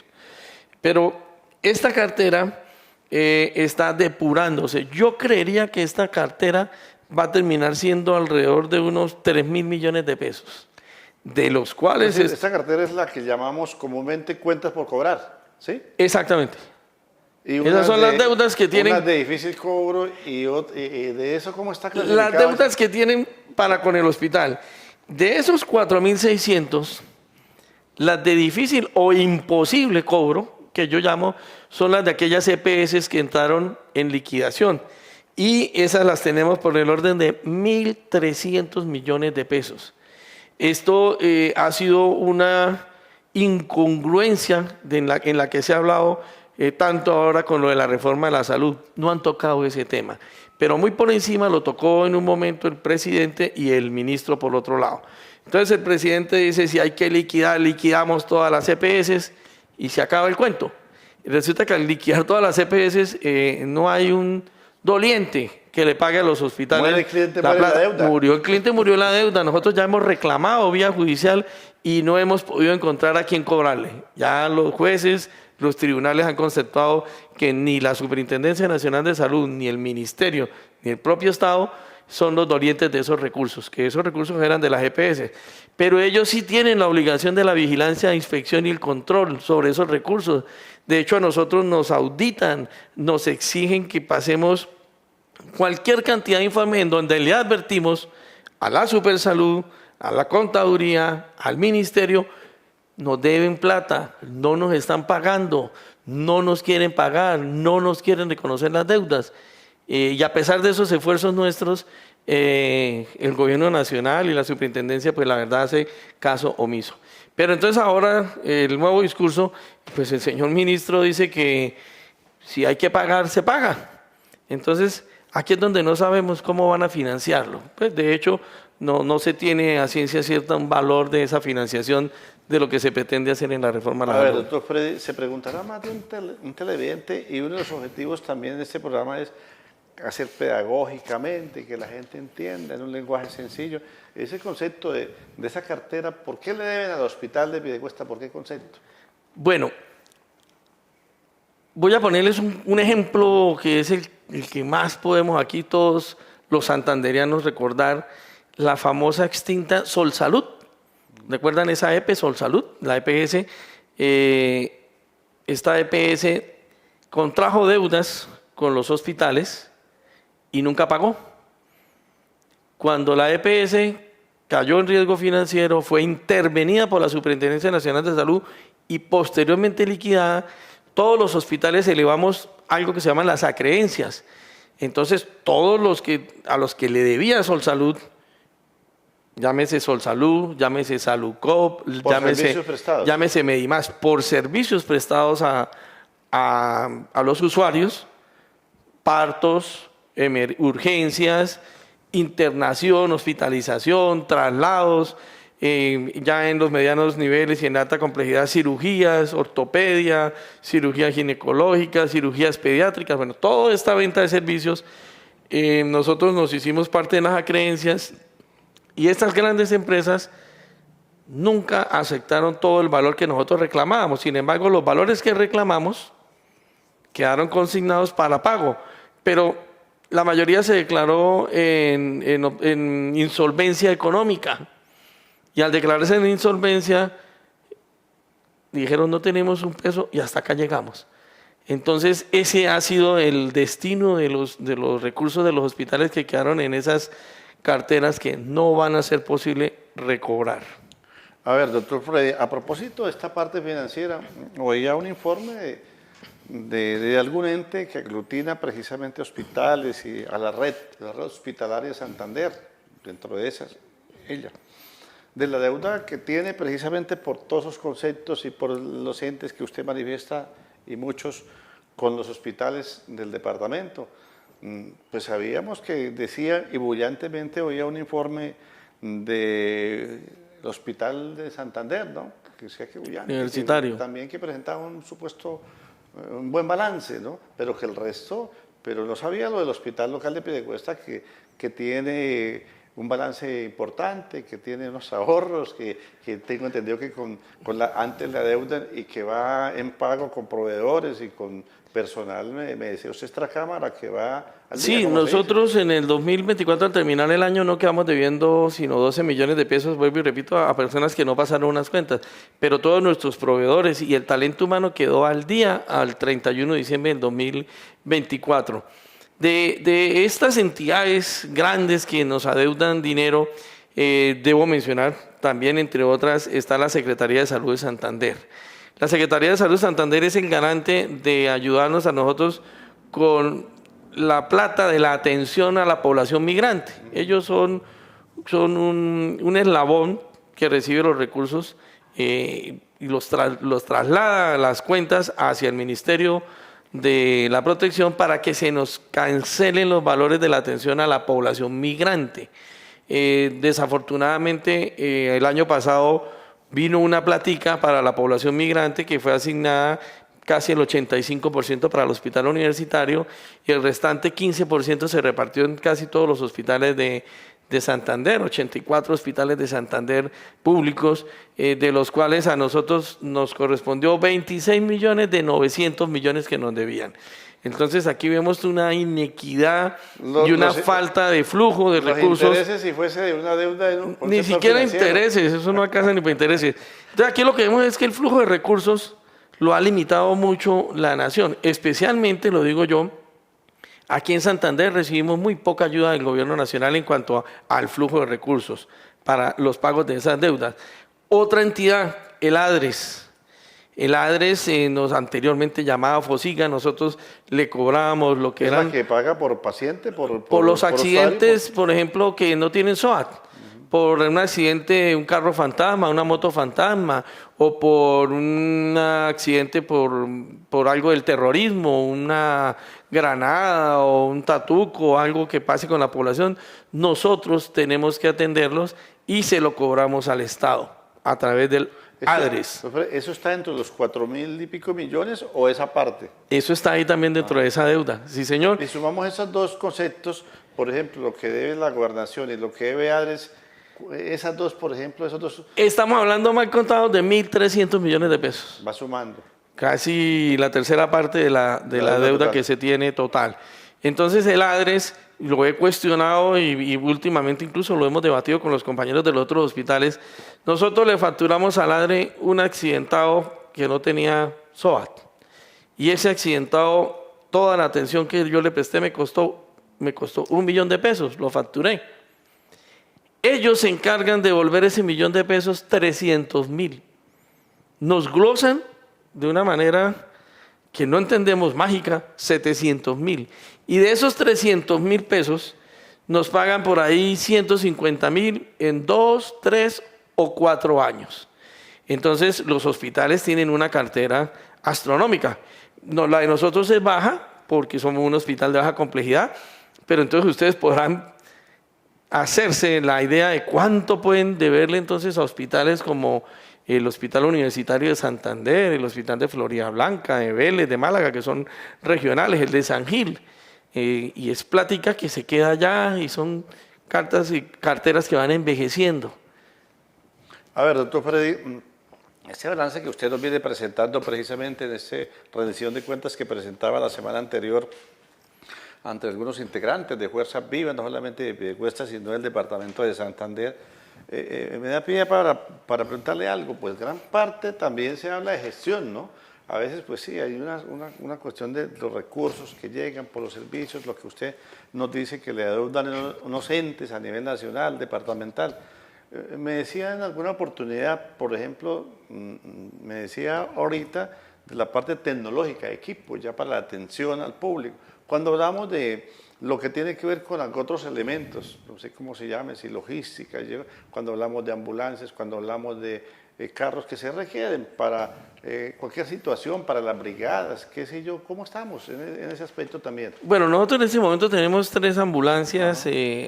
Pero esta cartera está depurándose. Yo creería que esta cartera va a terminar siendo alrededor de unos 3.000 millones de pesos, de los cuales... Esta cartera es la que llamamos comúnmente cuentas por cobrar, ¿sí? Exactamente. Y esas son las deudas que tienen... Unas de difícil cobro y de eso, ¿cómo está clasificado? Las deudas que tienen para con el hospital. De esos 4.600, las de difícil o imposible cobro, que yo llamo, son las de aquellas EPS que entraron en liquidación. Y esas las tenemos por el orden de 1.300 millones de pesos. Esto ha sido una incongruencia en la que se ha hablado tanto ahora con lo de la reforma de la salud. No han tocado ese tema, pero muy por encima lo tocó en un momento el presidente y el ministro por otro lado. Entonces el presidente dice, si hay que liquidar, liquidamos todas las EPS y se acaba el cuento. Resulta que al liquidar todas las EPS no hay un doliente que le pague a los hospitales. Muere el cliente, muere la deuda. Murió el cliente, murió la deuda. Nosotros ya hemos reclamado vía judicial y no hemos podido encontrar a quién cobrarle. Ya los jueces, los tribunales han constatado que ni la Superintendencia Nacional de Salud, ni el Ministerio, ni el propio Estado son los dolientes de esos recursos, que esos recursos eran de las EPS. Pero ellos sí tienen la obligación de la vigilancia, inspección y el control sobre esos recursos. De hecho, a nosotros nos auditan, nos exigen que pasemos cualquier cantidad de informes en donde le advertimos a la Supersalud, a la Contaduría, al Ministerio, nos deben plata, no nos están pagando, no nos quieren pagar, no nos quieren reconocer las deudas. Y a pesar de esos esfuerzos nuestros, el gobierno nacional y la superintendencia, pues la verdad hace caso omiso. Pero entonces ahora el nuevo discurso, pues el señor ministro dice que si hay que pagar, se paga. Entonces aquí es donde no sabemos cómo van a financiarlo. Pues de hecho no se tiene a ciencia cierta un valor de esa financiación de lo que se pretende hacer en la reforma laboral. A ver, doctor Freddy, se preguntará más de un televidente y uno de los objetivos también de este programa es hacer pedagógicamente, que la gente entienda en un lenguaje sencillo. Ese concepto de esa cartera, ¿por qué le deben al hospital de Piedecuesta? ¿Por qué concepto? Bueno, voy a ponerles un ejemplo que es el que más podemos aquí todos los santandereanos recordar, la famosa extinta Solsalud. ¿Recuerdan esa EPS, Solsalud? La EPS, esta EPS contrajo deudas con los hospitales y nunca pagó. Cuando la EPS cayó en riesgo financiero, fue intervenida por la Superintendencia Nacional de Salud y posteriormente liquidada, todos los hospitales elevamos algo que se llaman las acreencias. Entonces, todos a los que le debía Solsalud, llámese Solsalud, llámese Salucop, llámese Medimás, por servicios prestados a a los usuarios, partos, urgencias, internación, hospitalización, traslados, ya en los medianos niveles y en alta complejidad, cirugías, ortopedia, cirugía ginecológica, cirugías pediátricas, bueno, toda esta venta de servicios, nosotros nos hicimos parte de las acreencias y estas grandes empresas nunca aceptaron todo el valor que nosotros reclamábamos. Sin embargo, los valores que reclamamos quedaron consignados para pago, pero la mayoría se declaró en insolvencia económica. Y al declararse en insolvencia, dijeron no tenemos un peso y hasta acá llegamos. Entonces, ese ha sido el destino de los recursos de los hospitales que quedaron en esas carteras que no van a ser posible recobrar. A ver, doctor Freddy, a propósito de esta parte financiera, oía un informe de algún ente que aglutina precisamente hospitales y a la red hospitalaria de Santander, dentro de esas, ella, de la deuda que tiene precisamente por todos esos conceptos y por los entes que usted manifiesta y muchos con los hospitales del departamento. Pues sabíamos que decía y bullantemente oía un informe del Hospital de Santander, ¿no? Que decía que bullante, Universitario. que también que presentaba un supuesto un buen balance, ¿no? Pero que el resto, pero no sabía lo del Hospital Local de Piedecuesta que tiene un balance importante, que tiene unos ahorros, que tengo entendido que antes la deuda y que va en pago con proveedores y con personal, me decía usted extracámara, que va al día. Sí, nosotros en el 2024 al terminar el año no quedamos debiendo sino 12 millones de pesos, vuelvo y repito, a personas que no pasaron unas cuentas, pero todos nuestros proveedores y el talento humano quedó al día al 31 de diciembre del 2024. De estas entidades grandes que nos adeudan dinero, debo mencionar también, entre otras, está la Secretaría de Salud de Santander. La Secretaría de Salud de Santander es el garante de ayudarnos a nosotros con la plata de la atención a la población migrante. Ellos son un eslabón que recibe los recursos y los traslada a las cuentas hacia el Ministerio de la Protección para que se nos cancelen los valores de la atención a la población migrante. Desafortunadamente, el año pasado vino una platica para la población migrante que fue asignada casi el 85% para el hospital universitario y el restante 15% se repartió en casi todos los hospitales de Santander, 84 hospitales de Santander públicos, de los cuales a nosotros nos correspondió 26 millones de 900 millones que nos debían. Entonces aquí vemos una inequidad y una falta de flujo de recursos. Los intereses, si fuese de una deuda de un ni siquiera financiero. Intereses, eso no alcanza ni para intereses. Entonces aquí lo que vemos es que el flujo de recursos lo ha limitado mucho la nación, especialmente, lo digo yo, aquí en Santander recibimos muy poca ayuda del gobierno nacional en cuanto al flujo de recursos para los pagos de esas deudas. Otra entidad, el ADRES. El ADRES, anteriormente llamada FOSIGA, nosotros le cobrábamos lo que eran... ¿Es la que paga por paciente? Por los accidentes, por ejemplo, que no tienen SOAT. Por un accidente, un carro fantasma, una moto fantasma, o por un accidente por algo del terrorismo, una granada o un tatuco o algo que pase con la población, nosotros tenemos que atenderlos y se lo cobramos al Estado a través del ADRES. ¿Eso está dentro de los 4.000 y pico millones o esa parte? Eso está ahí también dentro de esa deuda, sí señor. Y sumamos esos dos conceptos, por ejemplo, lo que debe la gobernación y lo que debe ADRES, esas dos, por ejemplo, esos dos... Estamos hablando mal contados de 1.300 millones de pesos. Va sumando. Casi la tercera parte de la deuda que se tiene total. Entonces el ADRES, lo he cuestionado y últimamente incluso lo hemos debatido con los compañeros de los otros hospitales. Nosotros le facturamos al ADRES un accidentado que no tenía SOAT. Y ese accidentado, toda la atención que yo le presté me costó 1 millón de pesos, lo facturé. Ellos se encargan de devolver ese 1 millón de pesos 300.000. Nos glosan de una manera que no entendemos, mágica, 700.000. Y de esos 300.000 pesos nos pagan por ahí 150.000 en 2, 3 o 4 años. Entonces los hospitales tienen una cartera astronómica. No, la de nosotros es baja porque somos un hospital de baja complejidad, pero entonces ustedes podrán hacerse la idea de cuánto pueden deberle entonces a hospitales como el Hospital Universitario de Santander, el Hospital de Florida Blanca, de Vélez, de Málaga, que son regionales, el de San Gil, y es plática que se queda allá y son cartas y carteras que van envejeciendo. A ver, doctor Freddy, este balance que usted nos viene presentando precisamente en esta rendición de cuentas que presentaba la semana anterior ante algunos integrantes de Fuerzas Vivas, no solamente de Piedecuesta, sino del departamento de Santander, me da pie para preguntarle algo. Pues gran parte también se habla de gestión, ¿no? A veces, pues sí, hay una cuestión de los recursos que llegan por los servicios, lo que usted nos dice que le adeudan unos entes a nivel nacional, departamental. Me decía en alguna oportunidad, por ejemplo, me decía ahorita de la parte tecnológica, equipo ya para la atención al público. Cuando hablamos de lo que tiene que ver con otros elementos, no sé cómo se llame, si logística, cuando hablamos de ambulancias, cuando hablamos de carros que se requieren para cualquier situación, para las brigadas, qué sé yo, ¿cómo estamos en ese aspecto también? Bueno, nosotros en este momento tenemos 3 ambulancias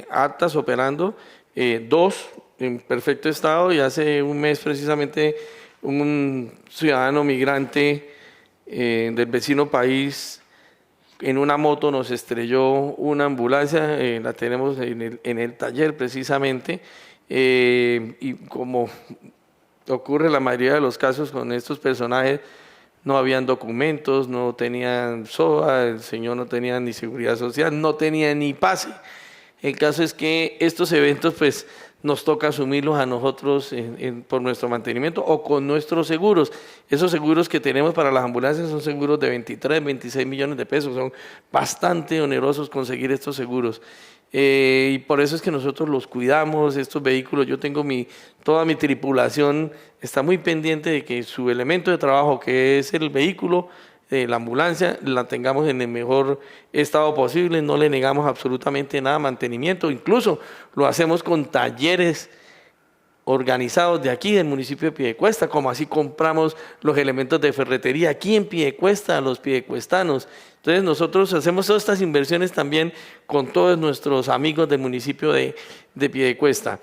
aptas operando, 2 en perfecto estado, y hace un mes precisamente un ciudadano migrante del vecino país en una moto nos estrelló una ambulancia, la tenemos en el taller precisamente, y como ocurre en la mayoría de los casos con estos personajes, no habían documentos, no tenían SOA, el señor no tenía ni seguridad social, no tenía ni pase. El caso es que estos eventos pues nos toca asumirlos a nosotros por nuestro mantenimiento o con nuestros seguros. Esos seguros que tenemos para las ambulancias son seguros de 23, 26 millones de pesos, son bastante onerosos conseguir estos seguros. Y por eso es que nosotros los cuidamos, estos vehículos. Yo tengo toda mi tripulación está muy pendiente de que su elemento de trabajo, que es el vehículo, la ambulancia, la tengamos en el mejor estado posible, no le negamos absolutamente nada mantenimiento, incluso lo hacemos con talleres organizados de aquí del municipio de Piedecuesta, como así compramos los elementos de ferretería aquí en Piedecuesta, a los piedecuestanos. Entonces nosotros hacemos todas estas inversiones también con todos nuestros amigos del municipio de Piedecuesta.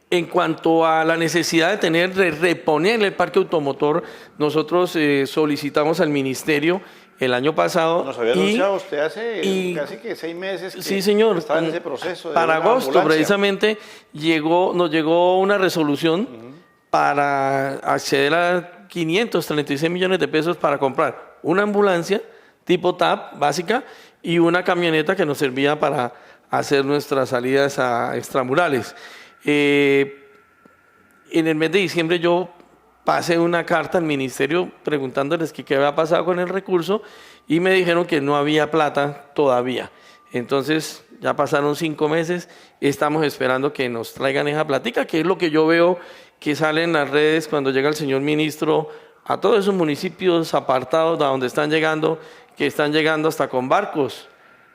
En cuanto a la necesidad de reponer el parque automotor, nosotros solicitamos al ministerio el año pasado. Nos había anunciado usted hace casi que 6 meses que sí, señor, estaba en ese proceso. Para agosto precisamente nos llegó una resolución para acceder a 536 millones de pesos para comprar una ambulancia tipo TAP básica y una camioneta que nos servía para hacer nuestras salidas a extramurales. En el mes de diciembre yo pasé una carta al ministerio preguntándoles que qué había pasado con el recurso y me dijeron que no había plata todavía. Entonces ya pasaron 5 meses, estamos esperando que nos traigan esa platica, que es lo que yo veo que sale en las redes cuando llega el señor ministro a todos esos municipios apartados de donde están llegando, que están llegando hasta con barcos,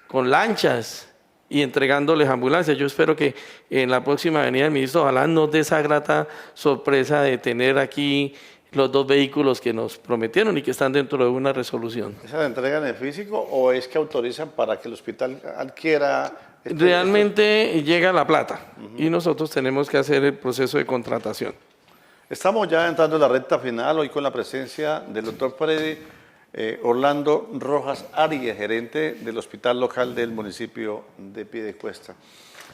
con lanchas, y entregándoles ambulancias. Yo espero que en la próxima venida del ministro, ojalá nos dé esa grata sorpresa de tener aquí los 2 vehículos que nos prometieron y que están dentro de una resolución. ¿Esa la entregan en físico o es que autorizan para que el hospital adquiera? Realmente llega la plata y nosotros tenemos que hacer el proceso de contratación. Estamos ya entrando en la recta final, hoy con la presencia del doctor Freddy Orlando Rojas Arias, gerente del hospital local del municipio de Piedecuesta.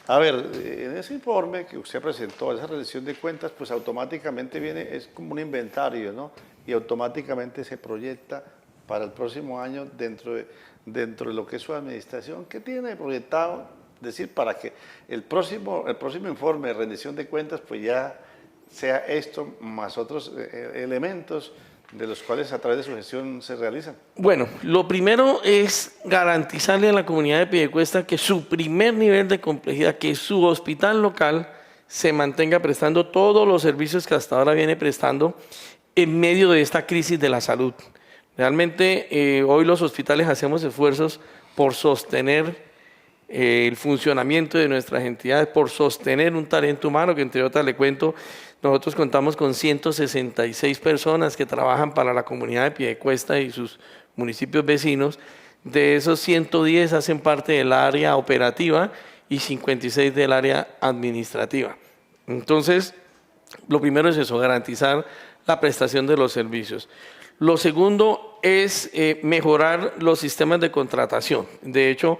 A ver, en ese informe que usted presentó, esa rendición de cuentas, pues automáticamente viene, es como un inventario, ¿no? Y automáticamente se proyecta para el próximo año dentro de lo que es su administración. ¿Qué tiene proyectado? Decir, para que el próximo informe de rendición de cuentas, pues ya sea esto más otros elementos de los cuales a través de su gestión se realizan. Bueno, lo primero es garantizarle a la comunidad de Piedecuesta que su primer nivel de complejidad, que su hospital local se mantenga prestando todos los servicios que hasta ahora viene prestando en medio de esta crisis de la salud. Realmente hoy los hospitales hacemos esfuerzos por sostener el funcionamiento de nuestras entidades, por sostener un talento humano, que entre otras le cuento, Nosotros contamos con 166 personas que trabajan para la comunidad de Piedecuesta y sus municipios vecinos. De esos 110 hacen parte del área operativa y 56 del área administrativa. Entonces, lo primero es eso, garantizar la prestación de los servicios. Lo segundo es mejorar los sistemas de contratación. De hecho,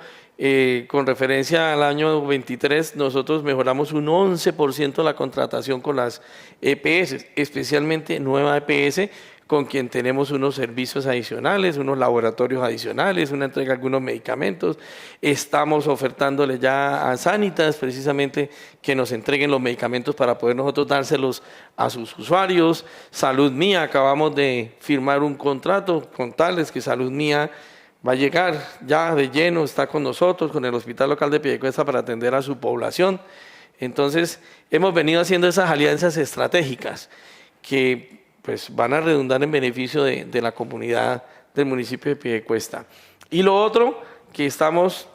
con referencia al año 23, nosotros mejoramos un 11% la contratación con las EPS, especialmente Nueva EPS, con quien tenemos unos servicios adicionales, unos laboratorios adicionales, una entrega de algunos medicamentos. Estamos ofertándole ya a Sanitas precisamente que nos entreguen los medicamentos para poder nosotros dárselos a sus usuarios. Salud Mía, acabamos de firmar un contrato con tales que Salud Mía va a llegar ya de lleno, está con nosotros, con el Hospital Local de Piedecuesta para atender a su población. Entonces, hemos venido haciendo esas alianzas estratégicas que pues van a redundar en beneficio de la comunidad del municipio de Piedecuesta. Y lo otro que estamos,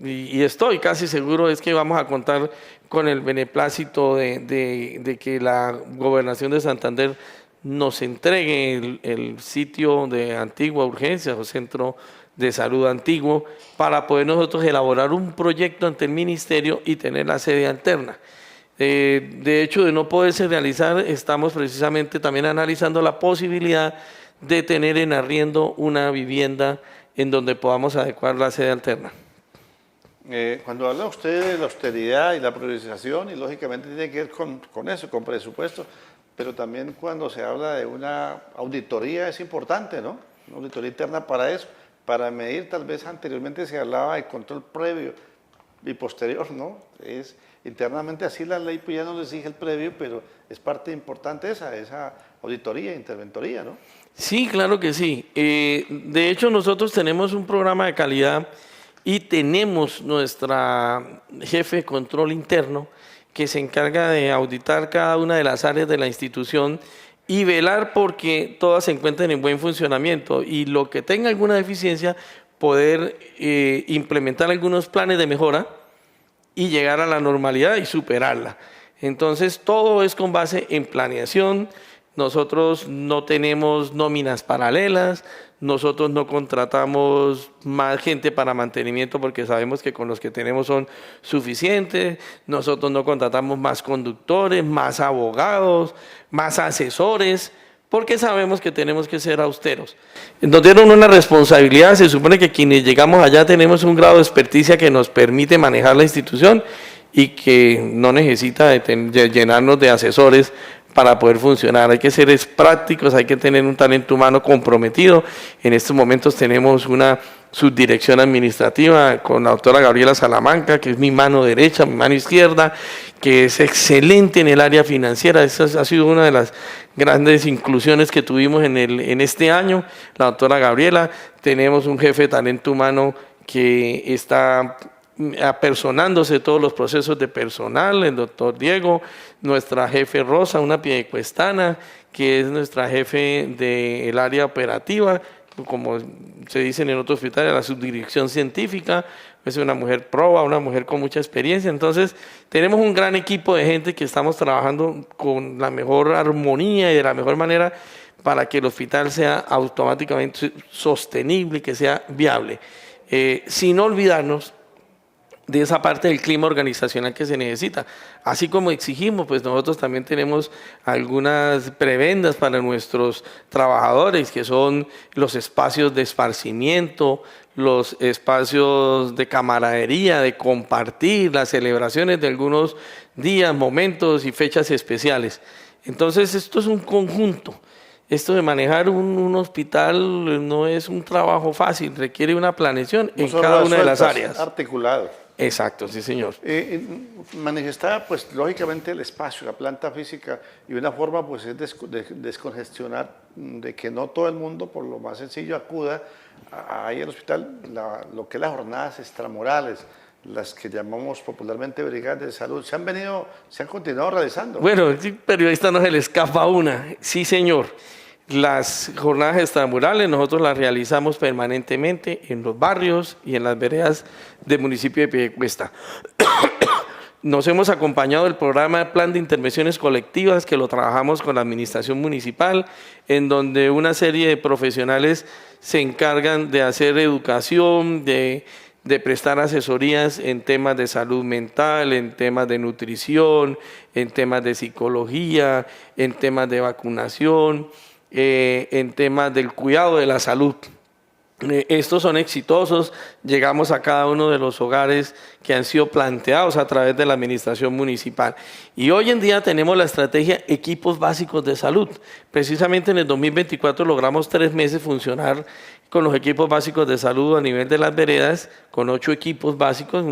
y estoy casi seguro, es que vamos a contar con el beneplácito de que la Gobernación de Santander nos entregue el sitio de Antigua Urgencias o Centro de Salud Antiguo para poder nosotros elaborar un proyecto ante el ministerio y tener la sede alterna. De hecho, de no poderse realizar, estamos precisamente también analizando la posibilidad de tener en arriendo una vivienda en donde podamos adecuar la sede alterna. Cuando habla usted de la austeridad y la priorización, y lógicamente tiene que ver con eso, con presupuesto, pero también cuando se habla de una auditoría es importante, ¿no? Una auditoría interna para eso, para medir, tal vez anteriormente se hablaba de control previo y posterior, ¿no? Es internamente así la ley pues ya no le exige el previo, pero es parte importante esa auditoría, interventoría, ¿no? Sí, claro que sí. De hecho, nosotros tenemos un programa de calidad y tenemos nuestra jefe de control interno que se encarga de auditar cada una de las áreas de la institución y velar porque todas se encuentren en buen funcionamiento y lo que tenga alguna deficiencia, poder implementar algunos planes de mejora y llegar a la normalidad y superarla. Entonces, todo es con base en planeación. Nosotros no tenemos nóminas paralelas, nosotros no contratamos más gente para mantenimiento porque sabemos que con los que tenemos son suficientes, nosotros no contratamos más conductores, más abogados, más asesores, porque sabemos que tenemos que ser austeros. Nos dieron una responsabilidad, se supone que quienes llegamos allá tenemos un grado de experticia que nos permite manejar la institución y que no necesita de llenarnos de asesores para poder funcionar. Hay que ser prácticos, hay que tener un talento humano comprometido. En estos momentos tenemos una subdirección administrativa con la doctora Gabriela Salamanca, que es mi mano derecha, mi mano izquierda, que es excelente en el área financiera. Esa ha sido una de las grandes inclusiones que tuvimos en este año, la doctora Gabriela. Tenemos un jefe de talento humano que está apersonándose todos los procesos de personal, el doctor Diego, nuestra jefe Rosa, una piedecuestana, que es nuestra jefe del área operativa, como se dice en otros hospitales, la subdirección científica, es una mujer proba, una mujer con mucha experiencia. Entonces, tenemos un gran equipo de gente que estamos trabajando con la mejor armonía y de la mejor manera para que el hospital sea automáticamente sostenible y que sea viable. Sin olvidarnos de esa parte del clima organizacional que se necesita. Así como exigimos, pues nosotros también tenemos algunas prebendas para nuestros trabajadores, que son los espacios de esparcimiento, los espacios de camaradería, de compartir, las celebraciones de algunos días, momentos y fechas especiales. Entonces, esto es un conjunto. Esto de manejar un hospital no es un trabajo fácil, requiere una planeación en cada una de las áreas. Articulado. Exacto, sí, señor. Manifestaba, pues, lógicamente el espacio, la planta física, y una forma, pues, es descongestionar, de que no todo el mundo, por lo más sencillo, acuda ahí al hospital, lo que es las jornadas extramurales, las que llamamos popularmente brigadas de salud, se han continuado realizando. Bueno, el periodista no se le escapa una, sí, señor. Las jornadas extramurales nosotros las realizamos permanentemente en los barrios y en las veredas del municipio de Piedecuesta. Nos hemos acompañado del programa de Plan de Intervenciones Colectivas, que lo trabajamos con la Administración Municipal, en donde una serie de profesionales se encargan de hacer educación, de prestar asesorías en temas de salud mental, en temas de nutrición, en temas de psicología, en temas de vacunación, en temas del cuidado de la salud. Estos son exitosos, llegamos a cada uno de los hogares que han sido planteados a través de la administración municipal. Y hoy en día tenemos la estrategia Equipos Básicos de Salud. Precisamente en el 2024 logramos 3 meses funcionar con los equipos básicos de salud a nivel de las veredas, con 8 equipos básicos,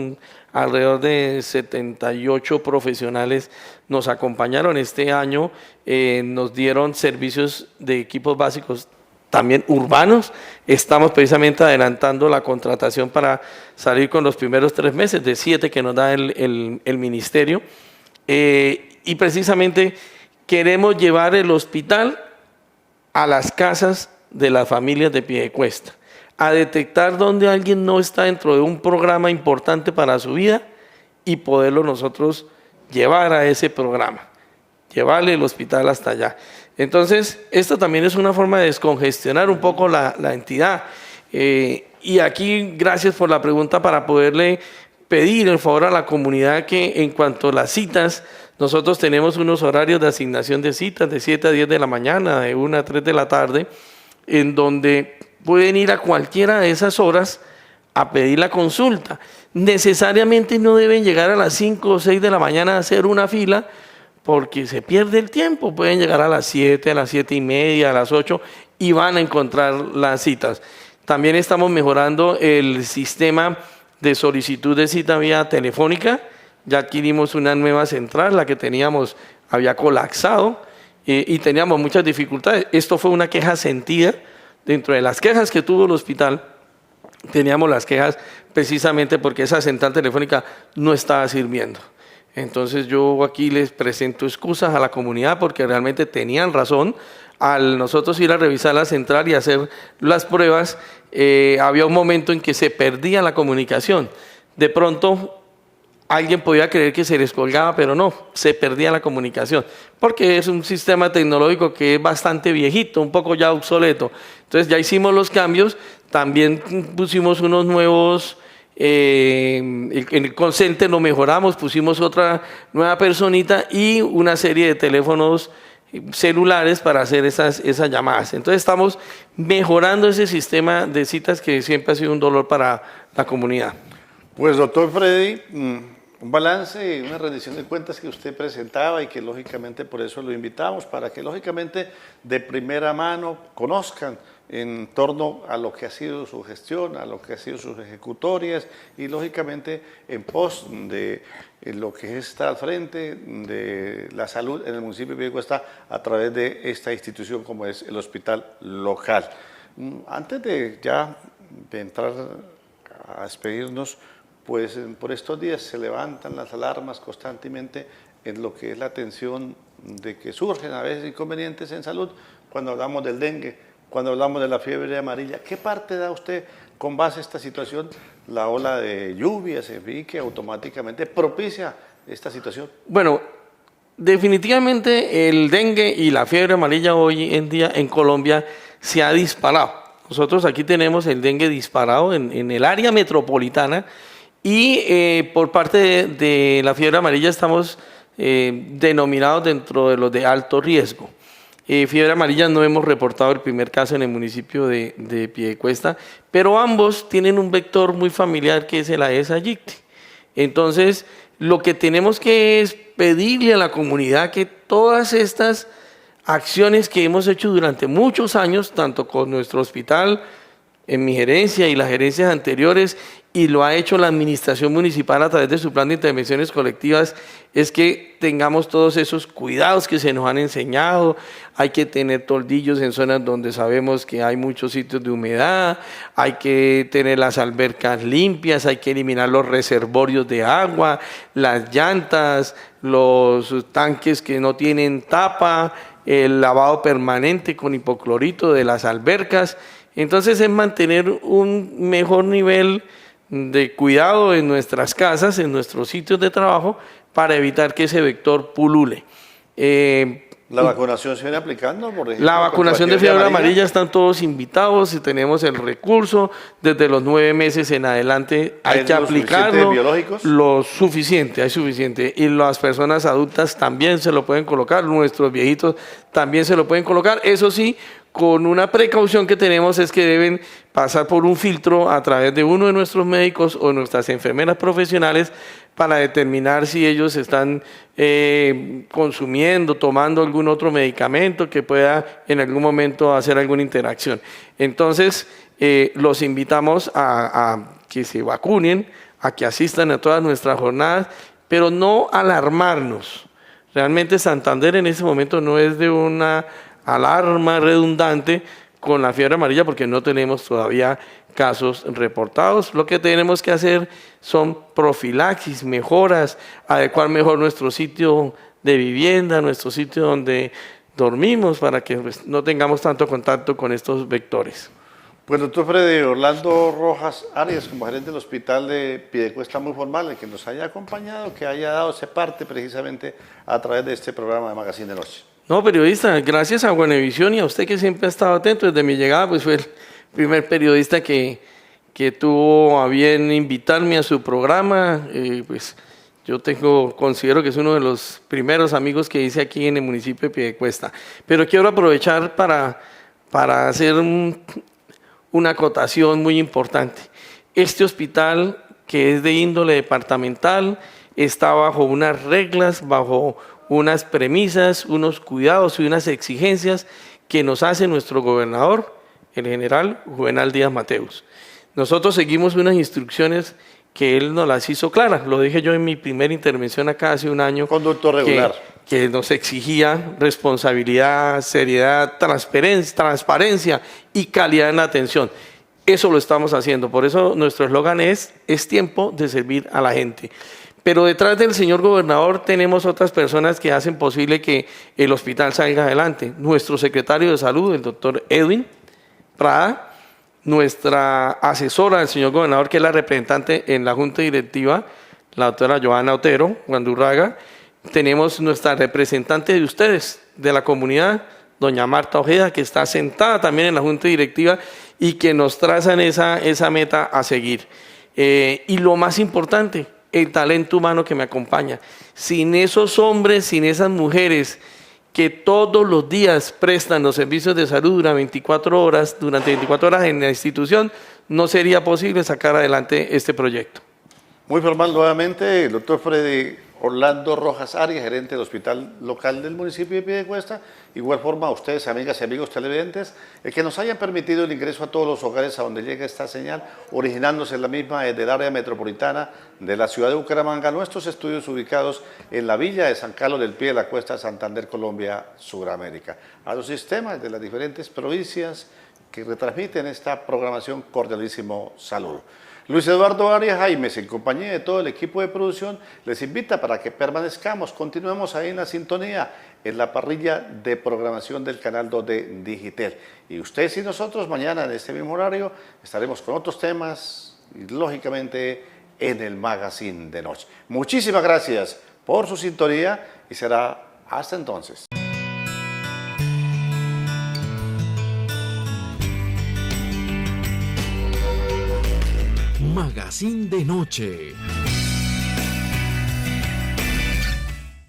alrededor de 78 profesionales nos acompañaron este año, nos dieron servicios de equipos básicos también urbanos. Estamos precisamente adelantando la contratación para salir con los primeros 3 meses de 7 que nos da el ministerio. Y precisamente queremos llevar el hospital a las casas de las familias de Piedecuesta, a detectar dónde alguien no está dentro de un programa importante para su vida y poderlo nosotros llevar a ese programa, llevarle el hospital hasta allá. Entonces, esto también es una forma de descongestionar un poco la entidad. Y aquí, gracias por la pregunta, para poderle pedir el favor a la comunidad que en cuanto a las citas, nosotros tenemos unos horarios de asignación de citas de 7 a 10 de la mañana, de 1 a 3 de la tarde, en donde pueden ir a cualquiera de esas horas a pedir la consulta. Necesariamente no deben llegar a las 5 o 6 de la mañana a hacer una fila, porque se pierde el tiempo. Pueden llegar a las 7, a las 7 y media, a las 8 y van a encontrar las citas. También estamos mejorando el sistema de solicitud de cita vía telefónica. Ya adquirimos una nueva central, la que teníamos había colapsado y teníamos muchas dificultades. Esto fue una queja sentida. Dentro de las quejas que tuvo el hospital, teníamos las quejas precisamente porque esa central telefónica no estaba sirviendo. Entonces yo aquí les presento excusas a la comunidad porque realmente tenían razón. Al nosotros ir a revisar la central y hacer las pruebas, había un momento en que se perdía la comunicación. De pronto alguien podía creer que se les colgaba, pero no, se perdía la comunicación, porque es un sistema tecnológico que es bastante viejito, un poco ya obsoleto. Entonces ya hicimos los cambios, también pusimos unos nuevos... en el call center lo mejoramos, pusimos otra nueva personita y una serie de teléfonos celulares para hacer esas llamadas. Entonces estamos mejorando ese sistema de citas que siempre ha sido un dolor para la comunidad. Pues doctor Freddy, un balance y una rendición de cuentas que usted presentaba y que lógicamente por eso lo invitamos, para que lógicamente de primera mano conozcan en torno a lo que ha sido su gestión, a lo que ha sido sus ejecutorias y lógicamente en pos de lo que está al frente de la salud en el municipio de Piedecuesta a través de esta institución como es el hospital local. Antes de ya de entrar a despedirnos, pues por estos días se levantan las alarmas constantemente en lo que es la atención de que surgen a veces inconvenientes en salud cuando hablamos del dengue, cuando hablamos de la fiebre amarilla. ¿Qué parte da usted con base a esta situación, la ola de lluvias, en fin, que automáticamente propicia esta situación? Bueno, definitivamente el dengue y la fiebre amarilla hoy en día en Colombia se ha disparado. Nosotros aquí tenemos el dengue disparado en el área metropolitana y por parte de la fiebre amarilla estamos denominados dentro de los de alto riesgo. Fiebre amarilla no hemos reportado el primer caso en el municipio de Piedecuesta, pero ambos tienen un vector muy familiar que es el Aedes aegypti. Entonces, lo que tenemos que es pedirle a la comunidad que todas estas acciones que hemos hecho durante muchos años, tanto con nuestro hospital, en mi gerencia y las gerencias anteriores, y lo ha hecho la administración municipal a través de su plan de intervenciones colectivas, es que tengamos todos esos cuidados que se nos han enseñado. Hay que tener toldillos en zonas donde sabemos que hay muchos sitios de humedad, hay que tener las albercas limpias, hay que eliminar los reservorios de agua, las llantas, los tanques que no tienen tapa, el lavado permanente con hipoclorito de las albercas. Entonces es mantener un mejor nivel de cuidado en nuestras casas, en nuestros sitios de trabajo, para evitar que ese vector pulule. ¿La vacunación se viene aplicando? Por ejemplo, La vacunación de fiebre amarilla están todos invitados y tenemos el recurso. Desde los 9 meses en adelante hay que aplicarlo. ¿Biológicos? Lo suficiente, hay suficiente. Y las personas adultas también se lo pueden colocar, nuestros viejitos también se lo pueden colocar. Eso sí, con una precaución que tenemos es que deben pasar por un filtro a través de uno de nuestros médicos o nuestras enfermeras profesionales para determinar si ellos están consumiendo, tomando algún otro medicamento que pueda en algún momento hacer alguna interacción. Entonces, los invitamos a que se vacunen, a que asistan a todas nuestras jornadas, pero no alarmarnos. Realmente Santander en este momento no es de una alarma redundante con la fiebre amarilla porque no tenemos todavía casos reportados. Lo que tenemos que hacer son profilaxis, mejoras, adecuar mejor nuestro sitio de vivienda, nuestro sitio donde dormimos para que pues, no tengamos tanto contacto con estos vectores. Pues doctor Freddy Orlando Rojas Arias, como gerente del hospital de Piedecuesta, muy formal, el que nos haya acompañado, que haya dado ese parte precisamente a través de este programa de Magazine de Noche. No, periodista, gracias a Guanevisión y a usted que siempre ha estado atento desde mi llegada, pues fue el primer periodista que tuvo a bien invitarme a su programa. Pues yo considero que es uno de los primeros amigos que hice aquí en el municipio de Piedecuesta. Pero quiero aprovechar para hacer una acotación muy importante. Este hospital, que es de índole departamental, está bajo unas reglas, bajo unas premisas, unos cuidados y unas exigencias que nos hace nuestro gobernador, el general Juvenal Díaz Mateus. Nosotros seguimos unas instrucciones que él nos las hizo claras, lo dije yo en mi primera intervención acá hace un año. Conducto regular. Que nos exigía responsabilidad, seriedad, transparencia y calidad en la atención. Eso lo estamos haciendo, por eso nuestro eslogan es tiempo de servir a la gente. Pero detrás del señor gobernador tenemos otras personas que hacen posible que el hospital salga adelante. Nuestro secretario de salud, el doctor Edwin Prada, nuestra asesora del señor gobernador, que es la representante en la junta directiva, la doctora Joana Otero Guandurraga. Tenemos nuestra representante de ustedes, de la comunidad, doña Marta Ojeda, que está sentada también en la junta directiva y que nos trazan esa meta a seguir. Y lo más importante, el talento humano que me acompaña. Sin esos hombres, sin esas mujeres que todos los días prestan los servicios de salud durante 24 horas en la institución, no sería posible sacar adelante este proyecto. Muy formal nuevamente, el doctor Freddy Orlando Rojas Arias, gerente del hospital local del municipio de Piedecuesta. Igual forma a ustedes, amigas y amigos televidentes, el que nos hayan permitido el ingreso a todos los hogares a donde llega esta señal, originándose en la misma del área metropolitana de la ciudad de Bucaramanga, nuestros estudios ubicados en la villa de San Carlos del Pie-de-la-Cuesta, Santander, Colombia, Sudamérica. A los sistemas de las diferentes provincias que retransmiten esta programación, cordialísimo saludo. Luis Eduardo Arias Jaimes, en compañía de todo el equipo de producción, les invita para que permanezcamos, continuemos ahí en la sintonía, en la parrilla de programación del canal 2 de Digitel. Y ustedes y nosotros mañana en este mismo horario estaremos con otros temas y lógicamente en el Magazine de Noche. Muchísimas gracias por su sintonía y será hasta entonces. Magazine de Noche.